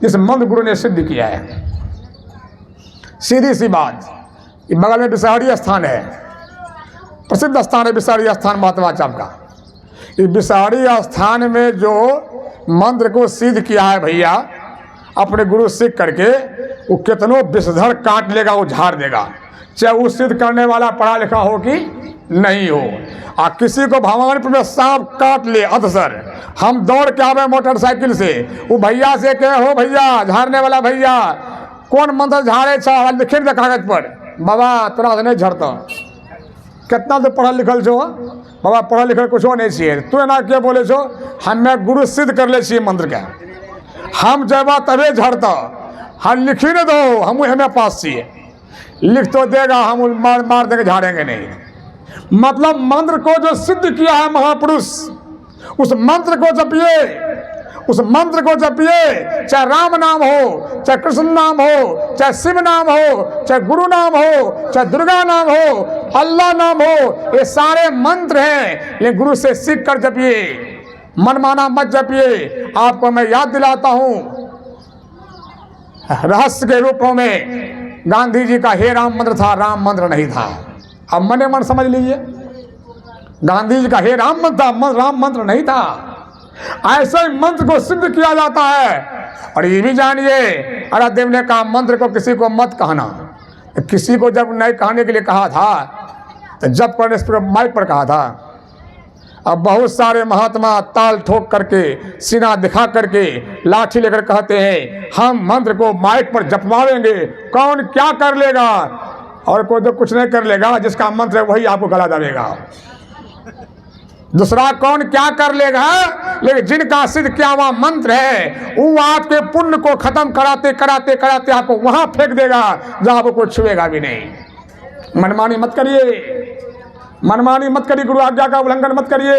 जिस मंत्र गुरु ने सिद्ध किया है। सीधी सी बात, बगल में बिसाहरी स्थान है, प्रसिद्ध स्थान है बिसाहरी स्थान महात्मा चाप का। इस बिसाहरी स्थान में जो मंत्र को सिद्ध किया है भैया, अपने गुरु सीख करके, वो कितनों विषधर काट लेगा, वो झाड़ देगा, चाहे वो सिद्ध करने वाला पढ़ा लिखा हो कि नहीं हो। और किसी को भगवान में सांप काट ले अधसर, हम दौड़ के आवे मोटरसाइकिल से, वो भैया से कहे, हो भैया झाड़ने वाला भैया, कौन मंत्र झाड़े छा, लिखे दे कागज पर। बाबा तोरा से नहीं झड़ता, कितना तो पढ़ल लिखल छो बाबा, पढ़ल लिखल कुछ नहीं चाहिए। तू ना क्या बोले छो, हमें गुरु सिद्ध कर ले चाहिए मंत्र का, हम जब तबे झड़ता। हम लिखी न दो, हम हमें पास चाहिए, लिख तो देगा, हम मार देंगे, झाड़ेंगे नहीं। मतलब मंत्र को जो सिद्ध किया है महापुरुष, उस मंत्र को जपिए, चाहे राम नाम हो, चाहे कृष्ण नाम हो, चाहे शिव नाम हो, चाहे गुरु नाम हो, चाहे दुर्गा नाम हो, अल्लाह नाम हो, ये सारे मंत्र हैं। ये गुरु से सीख कर जपिए, मनमाना मत जपिए। आपको मैं याद दिलाता हूं, रहस्य के रूपों में गांधी जी का हे राम मंत्र था, राम मंत्र नहीं था। अब मने मन समझ लीजिए, गांधी जी का हे राम मंत्र था, राम मंत्र नहीं था। ऐसे मंत्र को सिद्ध किया जाता है। और ये भी जानिए, अरे देव ने कहा मंत्र को किसी को मत कहना। किसी को जब नहीं कहने के लिए कहा था, तो जब करने से माइक पर कहा था। अब बहुत सारे महात्मा ताल ठोक करके, सीना दिखा करके, लाठी लेकर कहते हैं हम मंत्र को माइक पर जपवाएंगे, कौन क्या कर लेगा। और कोई तो कुछ नहीं कर लेगा, जिसका मंत्र है वही आपको गला दबेगा। दूसरा कौन क्या कर लेगा, लेकिन जिनका सिद्ध किया हुआ मंत्र है, वो आपके पुण्य को खत्म कराते कराते कराते आपको वहां फेंक देगा जहां आपको कोई छुएगा भी नहीं। मनमानी मत करिए, गुरु आज्ञा का उल्लंघन मत करिए।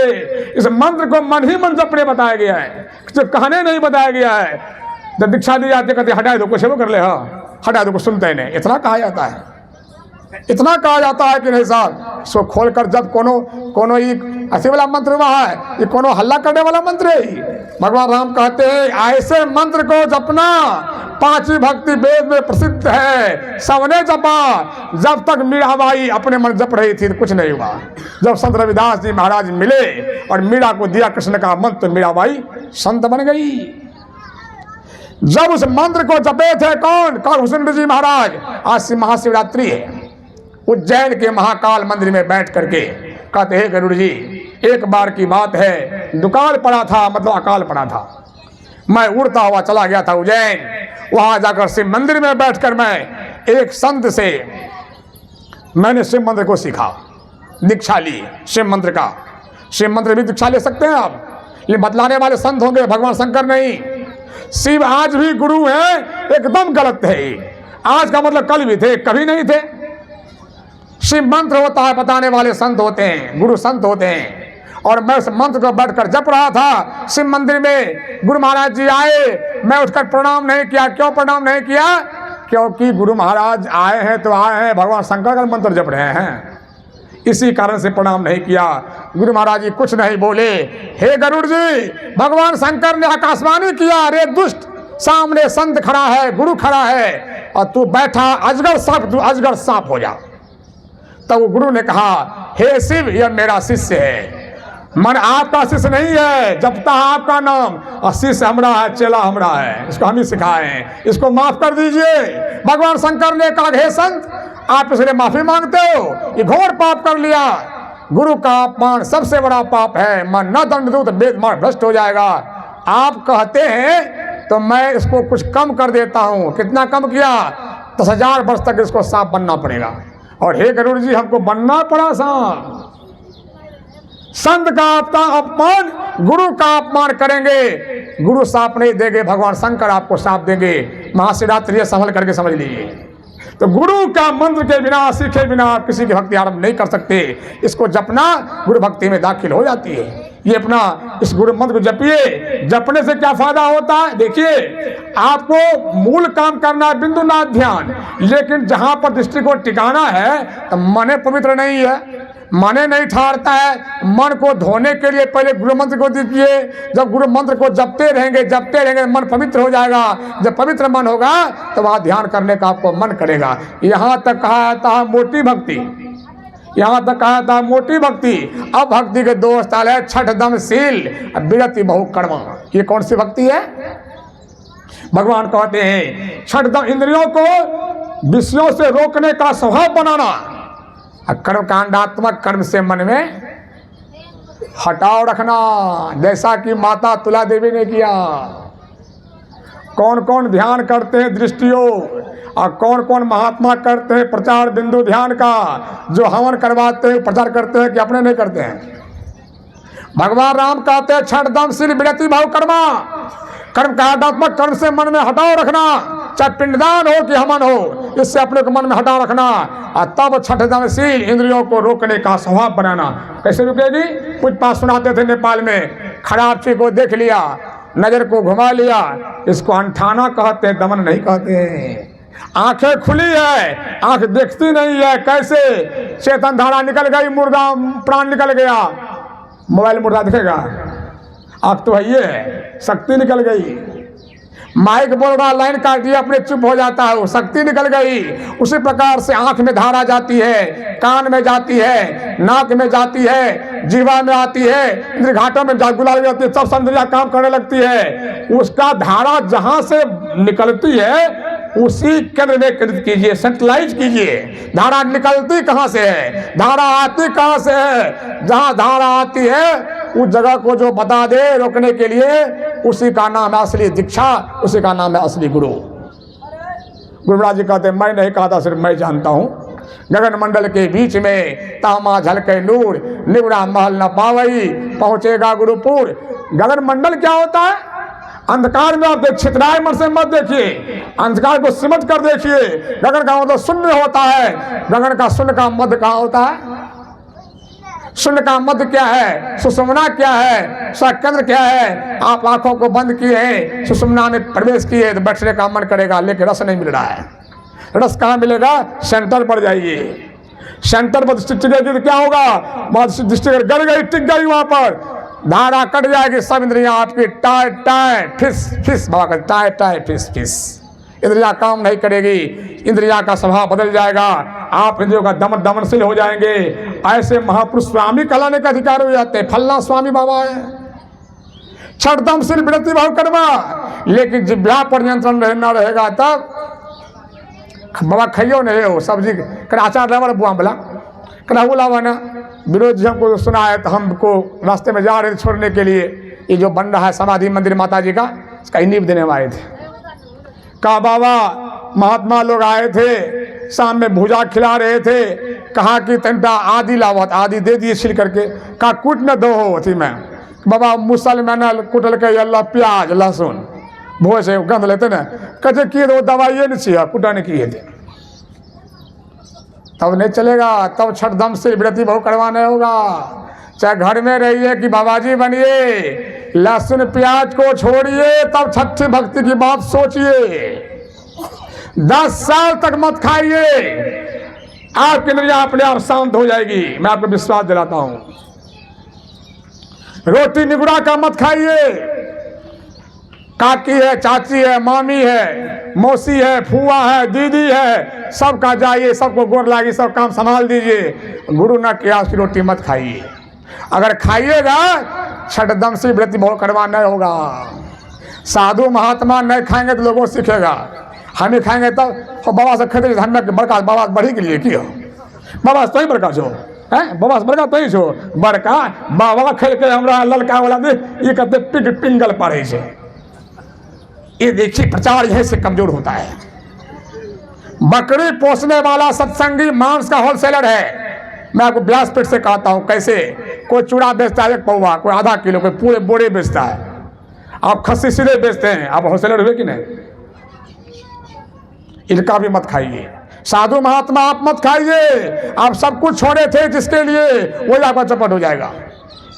इस मंत्र को मन ही मन जपने बताया गया है, सिर्फ कहने नहीं बताया गया है। जब दीक्षा दी जाती कहते हटा दो, कुछ वो कर ले, हाँ हटा दो, कुछ सुनते ही नहीं। इतना कहा जाता है कि नहीं साहब, इसको खोल कर जब कोनो ही ऐसे वाला मंत्र हुआ है, ये कोनो हल्ला करने वाला मंत्र है। भगवान राम कहते हैं ऐसे मंत्र को जपना, पांचवी भक्ति वेद में प्रसिद्ध है, सबने जपा। जब तक मीराबाई अपने मन जप रही थी तो कुछ नहीं हुआ। जब संत रविदास जी महाराज मिले और मीरा को दिया कृष्ण का मंत्र, तो मीराबाई संत बन गई। जब उस मंत्र को जपे थे कौन, हुसैन जी महाराज। आज महाशिवरात्रि है, उज्जैन के महाकाल मंदिर में बैठ करके कहते हैं गरुड़ जी, एक बार की बात है, दुकाल पड़ा था, मतलब अकाल पड़ा था। मैं उड़ता हुआ चला गया था उज्जैन। वहां जाकर शिव मंदिर में बैठकर मैं एक संत से मैंने शिव मंत्र को सीखा, दीक्षा ली शिव मंत्र का। शिव मंत्र भी दीक्षा ले सकते हैं आप, ये बतलाने वाले संत होंगे, भगवान शंकर नहीं। शिव आज भी गुरु हैं, एकदम गलत है। आज का मतलब कल भी थे, कभी नहीं थे। शिव मंत्र होता है, बताने वाले संत होते हैं, गुरु संत होते हैं। और मैं उस मंत्र को बैठकर जप रहा था शिव मंदिर में। गुरु महाराज जी आए, मैं उठकर प्रणाम नहीं किया। क्यों प्रणाम नहीं किया? क्योंकि गुरु महाराज आए हैं तो आए हैं, भगवान शंकर का मंत्र जप रहे हैं, इसी कारण से प्रणाम नहीं किया। गुरु महाराज जी कुछ नहीं बोले। हे गरुड़ जी, भगवान शंकर ने आकाशवाणी किया, रे दुष्ट, सामने संत खड़ा है, गुरु खड़ा है, और तू बैठा अजगर सांप, तू अजगर सांप हो जा। तब गुरु ने कहा, हे शिव, यह मेरा शिष्य है, मन आपका शिष्य नहीं है, जपता है आपका नाम, और शिष्य हमरा है, चेला हमरा है, इसको हम ही सिखाए हैं, इसको माफ कर दीजिए। भगवान शंकर ने कहा, हे संत, आप इसलिए माफी मांगते हो, ये घोर पाप कर लिया। गुरु का अपमान सबसे बड़ा पाप है। मन न दंड दूत वेद मार्ग भ्रष्ट हो जाएगा। आप कहते हैं तो मैं इसको कुछ कम कर देता हूं। कितना कम किया? 10,000 वर्ष तक इसको सांप बनना पड़ेगा। और हे गरुड़ जी, हमको बनना पड़ा सांप। संत का अपमान, गुरु का अपमान करेंगे, गुरु सांप नहीं देंगे, भगवान शंकर आपको सांप देंगे। महाशिवरात्रि संभल करके समझ लीजिए। तो गुरु का मंत्र के बिना, सीखे बिना आप किसी की भक्ति आरंभ नहीं कर सकते। इसको जपना गुरु भक्ति में दाखिल हो जाती है। ये अपना इस गुरु मंत्र को जपिए। जपने से क्या फायदा होता है? देखिए, आपको मूल काम करना है, बिंदु नाथ ध्यान, लेकिन जहां पर दृष्टि को टिकाना है तो मन पवित्र नहीं है, मन नहीं ठहरता है। मन को धोने के लिए पहले गुरु मंत्र को दीजिए। जब गुरु मंत्र को जपते रहेंगे, मन पवित्र हो जाएगा। जब पवित्र मन होगा तो वहां ध्यान करने का आपको मन करेगा। यहां तक कहा जाता है मोटी भक्ति, यहां तक कहा जाता है मोटी भक्ति। अब भक्ति के दो स्थल है, छठ दमशील, विरति बहु कर्मा। ये कौन सी भक्ति है? भगवान कहते हैं छठ दम, इंद्रियों को विषयों से रोकने का स्वभाव बनाना, कर्म कांडात्मक कर्म से मन में हटाव रखना, जैसा कि माता तुला देवी ने किया। कौन कौन ध्यान करते हैं दृष्टियों, और कौन कौन महात्मा करते हैं प्रचार बिंदु ध्यान का, जो हवन करवाते हैं, प्रचार करते हैं कि अपने नहीं करते हैं। भगवान राम कहते हैं छठ दमशील विरति बहु कर्मा, कर्म कांडात्मक कर्म से मन में हटाव रखना, चाहे पिंडदान हो कि हवन हो, इससे अपने को मन में हटाव रखना। और तब छठ दमशील, इंद्रियों को रोकने का स्वभाव बनाना। कैसे रुकेगी? कुछ पास सुनाते थे नेपाल में, खराब चीज को देख लिया, नजर को घुमा लिया, इसको अंठाना कहते हैं, दमन नहीं कहते। आंखें खुली है, आंख देखती नहीं है, कैसे? चेतन धारा निकल गई, मुर्दा प्राण निकल गया, मोबाइल मुर्दा दिखेगा, आंख तो है ये, शक्ति निकल गई। माइक बोल रहा, लाइन काट दिया, अपने चुप हो जाता है, वो शक्ति निकल गई। उसी प्रकार से आंख में धारा जाती है, कान में जाती है, नाक में जाती है, जीवा में आती है, इंद्र घाटों में गुलाल जाती है, सब इंद्रियां काम करने लगती है। उसका धारा जहां से निकलती है उसी केंद्र में केंद्रित कीजिए, सेंट्रलाइज कीजिए। धारा निकलती कहां से है, धारा आती कहां से है? जहां धारा आती है उस जगह को जो बता दे रोकने के लिए, उसी का नाम है असली दीक्षा, उसी का नाम है असली गुरु। गुरु महाराज जी कहते हैं, मैं नहीं कहता, सिर्फ मैं जानता हूं। गगन मंडल के बीच में तामा झलके नूर, निवड़ा महल न पावई, पहुंचेगा गुरुपुर। गगन मंडल क्या होता है? अंधकार में आप छितराए मन से मत देखिए, अंधकार को सिमट कर देखिए। गगन का मतलब शून्य होता है। गगन का शून्य का मध्य कहाँ होता है? शून्य का मध्य क्या है? सुषुम्ना क्या है? केंद्र क्या है? आप आंखों को बंद किए हैं, सुषुम्ना में प्रवेश किए तो बैठने का मन करेगा, लेकिन रस नहीं मिल रहा है। रस कहाँ मिलेगा? सेंटर पर जाइए। सेंटर पर दृष्टि टिकेगी तो क्या होगा? वहां दृष्टि गड़ गई, टिक गई, वहां पर धारा कट जाएगी। सब इंद्रियां आपकी टाय टाय फिस फिस, बाबा कहते टाय टाय फिस फिस, इंद्रियां काम नहीं करेगी, इंद्रिया का स्वभाव बदल जाएगा, आप इंद्रियों का दमनशील हो जाएंगे। ऐसे महापुरुष स्वामी कहलाने का अधिकार हो जाते हैं। फलना स्वामी बाबा है, छठ दमशील विरति बहु कर्मा। लेकिन जिह्वा पर नियंत्रण रहना रहेगा तब बाबा खाइयो नहीं हो सब्जी कर आचार लेवर बुआ बोला कहना लावा ना। विरोध जी हमको सुना है तो हमको रास्ते में जा रहे थे छोड़ने के लिए, ये जो बन रहा है समाधि मंदिर माता जी का, इसका नींव देने वाले थे। कहा बाबा महात्मा लोग आए थे, शाम में भुजा खिला रहे थे, कहा कि तंटा आदि लावत, आदि दे दिए छिल करके। कहा कूट न दो हो थी मैं बाबा, मुसलमान कुटल के अल्लाह प्याज लहसुन भूए से गंध लेते ना, कहते किए तो दवाई नहीं चाहिए, कुटा नहीं किए थे, तब नहीं चलेगा। तब छठ दम से व्रती बहु करवाना होगा। चाहे घर में रहिए कि बाबाजी बनिए, लहसुन प्याज को छोड़िए, तब छठी भक्ति की बात सोचिए। 10 साल तक मत खाइए, आपकी इंद्रियां अपने आप शांत हो जाएगी, मैं आपको विश्वास दिलाता हूं। रोटी निगुड़ा का मत खाइए। काकी है, चाची है, मामी है, मौसी है, फुआ है, दीदी है, सबका जाइए, सबको गोर लागिए, सब काम संभाल दीजिए। गुरु ना किया उसकी रोटी मत खाइए। अगर खाइएगा छठ दम से व्रति बहु करवाना होगा। साधु महात्मा नहीं खाएंगे तो लोगों सीखेगा, हम ही खाएंगे तब तो बाबा से खेते हम बड़का बाबा बढ़ी के लिए क्यों बाबा तो ही बड़का छो है, बाबा से बड़का तो ही छो बड़का बाबा खेल के हमरा ललका वाला दे ये कहते पिग पिंगल पड़े से। ये देखिए प्रचार यहीं से कमजोर होता है। बकरी पोसने वाला सत्संगी मांस का होलसेलर है। मैं आपको ब्यास पेट से कहता हूं कैसे। कोई चूड़ा बेचता है 1 पौवा, कोई आधा किलो, कोई पूरे बोरे बेचता है। आप खस्सी सीधे बेचते हैं, आप होलसेलर हुए कि नहीं? इनका भी मत खाइए। साधु महात्मा आप मत खाइए। आप सब कुछ छोड़े थे जिसके लिए, वही आपका चपट हो जाएगा।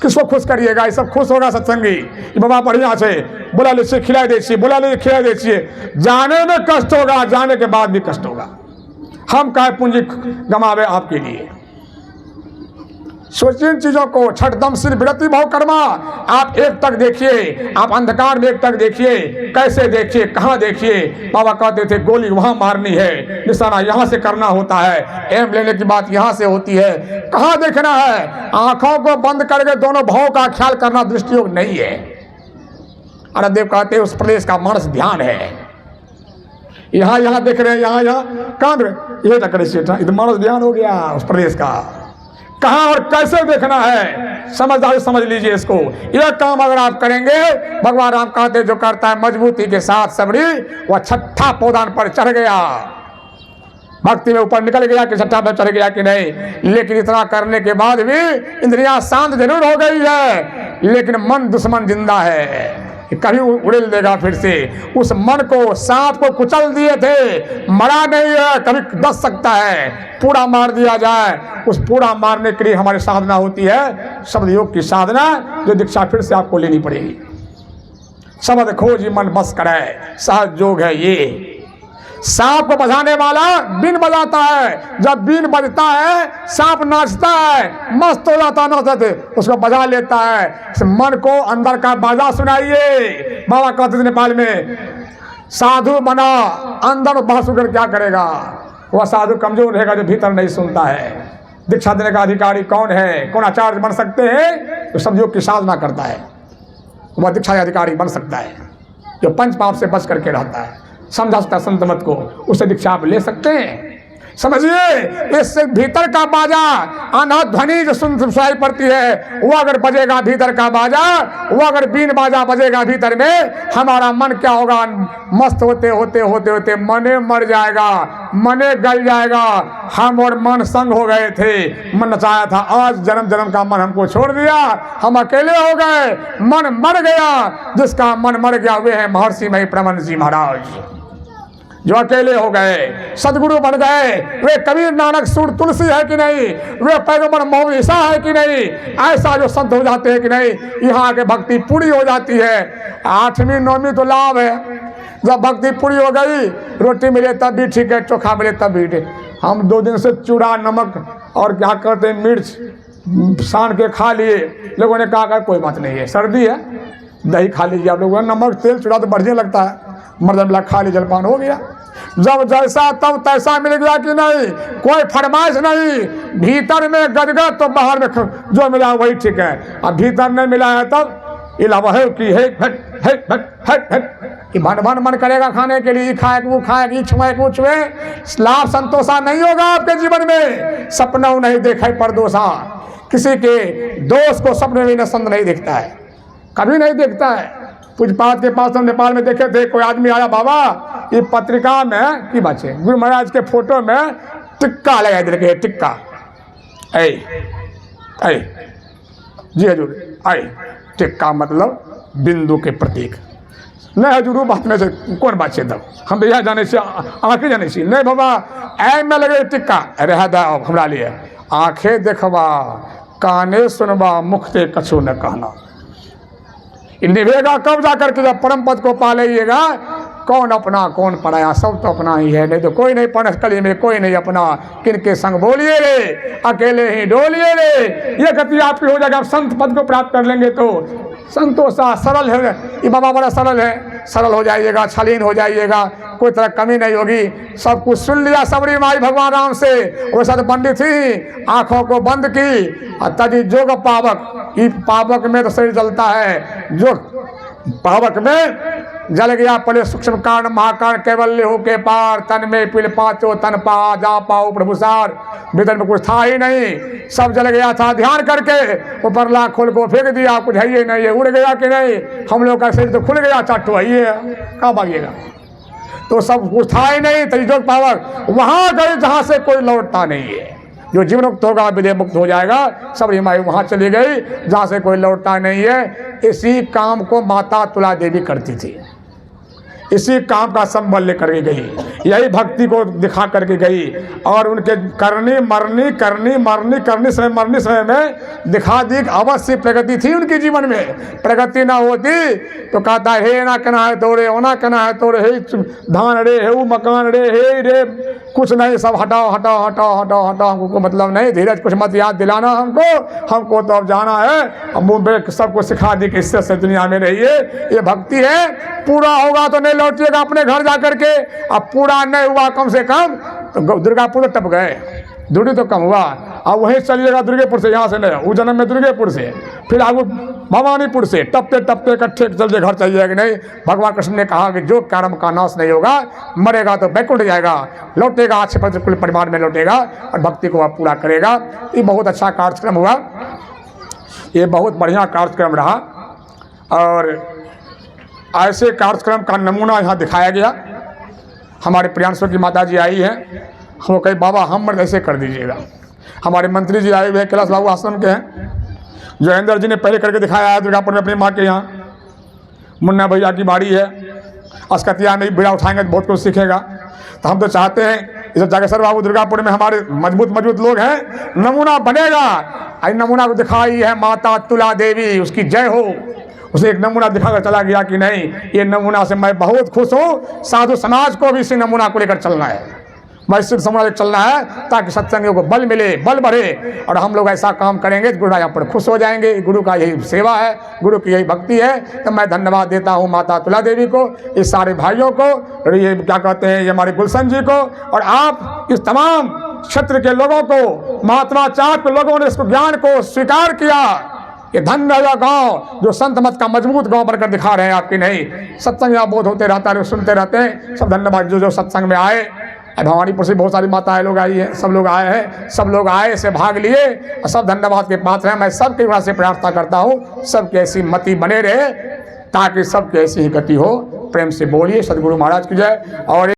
किसको खुश करिएगा? ये सब खुश होगा सत्संगी, बाबा बढ़िया से बोला लीजिए खिला दीजिए, बोला लीजिए खिला दीजिए। जाने में कष्ट होगा, जाने के बाद भी कष्ट होगा। हम काहे पूंजी गंवावे आपके लिए। सोचिए इन चीजों को। छठ दम सिर व्रति बहु कर्मा। आप एक तक देखिए, आप अंधकार में एक तक देखिए, कैसे देखिए, कहाँ देखिए। बाबा कहते थे गोली वहां मारनी है, निशाना यहाँ से करना होता है, एम लेने की बात यहाँ से होती है। कहाँ देखना है? आंखों को बंद करके दोनों भावों का ख्याल करना दृष्टियोग नहीं है। अरदेव कहते उस प्रदेश का मानस ध्यान है। यहाँ देख रहे हैं, यहाँ कांद ये टकरे से मानस ध्यान हो गया उस प्रदेश का। कहाँ और कैसे देखना है, समझदारी समझ लीजिए इसको। यह काम अगर आप करेंगे, भगवान राम कहते जो करता है मजबूती के साथ सबरी, वह छठा पौधान पर चढ़ गया। भक्ति में ऊपर निकल गया कि छठा पर चढ़ गया कि नहीं। लेकिन इतना करने के बाद भी इंद्रियां शांत जरूर हो गई है, लेकिन मन दुश्मन जिंदा है, कभी उड़ेल देगा फिर से। उस मन को, सांप को कुचल दिए थे, मरा नहीं है, कभी दस सकता है। पूरा मार दिया जाए, उस पूरा मारने के लिए हमारी साधना होती है शब्द योग की साधना, जो दीक्षा फिर से आपको लेनी पड़ेगी। शब्द खोज मन बस करे, सहज योग है ये। सांप को बजाने वाला बीन बजाता है। जब बीन बजता है, सांप नाचता है, मस्त हो जाता नाचते, उसको बजा लेता है। इस मन को अंदर का बाजा सुनाइए। बाबा कहते थे नेपाल में, साधु बना अंदर बासु कर क्या करेगा? वह साधु कमजोर रहेगा जो भीतर नहीं सुनता है। दीक्षा देने का अधिकारी कौन है? कौन आचार्य बन सकते हैं? जो सब योग की साधना करता है, वह दीक्षा का अधिकारी बन सकता है। जो पंच पाप से बच करके रहता है, समझा सकता संत मत को, उससे दीक्षा आप ले सकते हैं। समझिए, इससे भीतर का बाजा, अनहद ध्वनि जो सुनाई पड़ती है, वो अगर बजेगा भीतर का बाजा, वो अगर बीन बाजा बजेगा भीतर में, हमारा मन क्या होगा? मस्त होते होते होते होते मने मर जाएगा, मने गल जाएगा। हम और मन संग हो गए थे, मन नचाया था, आज जन्म जन्म का मन हमको छोड़ दिया, हम अकेले हो गए, मन मर गया। जिसका मन मर गया वे है महर्षि मही प्रमन जी महाराज, जो अकेले हो गए, सदगुरु बन गए। वे कबीर नानक सूर तुलसी है कि नहीं? वे पैगंबर मोहम्मद ईसा है कि नहीं? ऐसा जो संत हो जाते हैं कि नहीं, यहाँ आके भक्ति पूरी हो जाती है। 8वीं 9वीं तो लाभ है। जब भक्ति पूरी हो गई, रोटी मिले तब भी ठीक है, चोखा मिले तब भी ठीक। हम 2 दिन से चूड़ा नमक और क्या करते हैं मिर्च सान के खा लिए। लोगों ने कहा कोई बात नहीं है, सर्दी है, दही खा लीजिए आप लोगों। नमक तेल चूड़ा तो बढ़िया लगता है, मर्दन मिला खा ली, जलपान हो गया। जब जैसा तब तैसा मिल गया कि नहीं, कोई फरमाइश नहीं। भीतर में गदगद तो बाहर में जो मिला वही ठीक है। अब भीतर नहीं मिला है तब इलावा है कि भन मन करेगा खाने के लिए, खाए वो खाए, छुए वो छुए। लाभ संतोषा नहीं होगा आपके जीवन में। सपना नहीं देखे परदोषा। किसी के दोस्त को सपने में संत नहीं दिखता है, कभी नहीं देखता है। पूजपात के पास हम नेपाल में देखे थे, कोई आदमी आया, बाबा ये पत्रिका में की बात है, गुरु महाराज के फोटो में टिक्का लगा दे रखे, टिक्का ऐ जी हजूर, टिक्का मतलब बिंदु के प्रतीक। नहीं हजूरू बात में से कौन बात से तब हम भैया जाने से आँखें जाने से नहीं बाबा ऐ में लगे टिक्का रह दा हमरा लिए आँखें देखबा काने सुनबा मुख से कछु न कहना। निभेगा कब जा करके जब परम पद को पा लीजिएगा। कौन अपना कौन पराया, सब तो अपना ही है, नहीं तो कोई नहीं। पनस कली में कोई नहीं अपना, किनके संग बोलिए रे अकेले ही डोलिए रे। ये गति आपकी हो जाएगा। आप संत पद को प्राप्त कर लेंगे तो संतोषा सरल है। ये बाबा बड़ा सरल है, सरल हो जाइएगा, छलीन हो जाइएगा, कोई तरह कमी नहीं होगी। सब कुछ सुन लिया सबरी माई भगवान राम से। वैसा तो पंडित ही आंखों को बंद की और तजी जोग पावक। ये पावक में तो शरीर जलता है, जो पावक में जल गया पहले सूक्ष्म कारण महाकारण कैवल्य हो के पार। तन में पिल पाचो तन पा जा पाओ प्रभुसार। भीतर में कुछ था ही नहीं, सब जल गया था। ध्यान करके ऊपर लाख खोल को फेंक दिया, कुछ है ही नहीं है। उड़ गया कि नहीं, हम लोग का शरीर तो खुल गया, चाटो है कहाँ भागिएगा। तो सब कुछ था ही नहीं, त्रिजोग पावक वहां गए जहां से कोई लौटता नहीं है। जो जीवन मुक्त होगा विदेह मुक्त हो जाएगा। सबरी माई वहां चली गई जहां से कोई लौटता नहीं है। इसी काम को माता तुला देवी करती थी, इसी काम का संबल लेकर के गई, यही भक्ति को दिखा करके गई। और उनके करनी मरनी समय में दिखा दी अवश्य प्रगति थी उनके जीवन में। प्रगति ना होती तो कहता हे ना कहना है तोरे, होना कहना है तोरे, हे धान रे हे मकान रे हे रे कुछ नहीं, सब हटाओ हटाओ हटाओ हटाओ हटाओ, हमको मतलब नहीं। धीरज कुछ मत याद दिलाना हमको तो अब जाना है। अब मुंबई सबको सिखा दी कि इससे से दुनिया में रहिए। ये भक्ति है। पूरा होगा तो नहीं लौटिएगा अपने घर जा करके। अब पूरा नहीं हुआ कम से कम तो दुर्गापुर टप गए, दूरी तो कम हुआ। अब वहीं चलिएगा दुर्गेपुर से, यहाँ से नहीं, उस जन्म में दुर्गेपुर से, फिर आगे भवानीपुर से, टपते टपते इकट्ठे चलिए घर चाहिए कि नहीं। भगवान कृष्ण ने कहा कि जो कर्म का नाश नहीं होगा, मरेगा तो बैकुंठ जाएगा, लौटेगा अच्छे कुल परिवार में लौटेगा और भक्ति को आप पूरा करेगा। ये बहुत अच्छा कार्यक्रम हुआ, ये बहुत बढ़िया कार्यक्रम रहा। और ऐसे कार्यक्रम का नमूना यहाँ दिखाया गया। हमारे प्रियांशु की माता जी आई हैं, हम कहे बाबा हम ऐसे कर दीजिएगा। हमारे मंत्री जी आए हुए हैं, कैलाश बाबू आश्रम के हैं, जयेंद्र जी ने पहले करके दिखाया है दुर्गापुर में अपनी माँ के यहाँ। मुन्ना भैया की बाड़ी है, अस्कतिया नहीं भैया उठाएंगे तो बहुत कुछ सीखेगा। तो हम तो चाहते हैं इस जागेश्वर बाबू दुर्गापुर में हमारे मजबूत लोग हैं, नमूना बनेगा। आई नमूना को दिखाई है माता तुला देवी, उसकी जय हो। उसे एक नमूना दिखाकर चला गया कि नहीं, ये नमूना से मैं बहुत खुश हूँ। साधु समाज को भी इसी नमूना को लेकर चलना है, वैश्विक समाज लेकर चलना है, ताकि सत्संगियों को बल मिले, बल बढ़े। और हम लोग ऐसा काम करेंगे तो गुरु यहाँ पर खुश हो जाएंगे। गुरु का यही सेवा है, गुरु की यही भक्ति है। तो मैं धन्यवाद देता हूँ माता तुला देवी को, इस सारे भाइयों को, और ये क्या कहते हैं ये हमारे गुलशन जी को, और आप इस तमाम क्षेत्र के लोगों को, महात्मा चाट के लोगों ने इसको ज्ञान को स्वीकार किया। ये धन्य है गाँव जो संत मत का मजबूत गांव बनकर दिखा रहे हैं आपकी नहीं। सत्संग यहाँ बहुत होते रहता है, सुनते रहते हैं। सब धन्यवाद जो सत्संग में आए। भवानीपुर से बहुत सारी माताएं लोग आई हैं, सब लोग आए हैं, सब लोग आए से भाग लिए और सब धन्यवाद के पात्र हैं। मैं सबके वहाँ से प्रार्थना करता हूँ सबकी ऐसी मति बने रहे, ताकि सबकी ऐसी ही गति हो। प्रेम से बोलिए सदगुरु महाराज की जय। और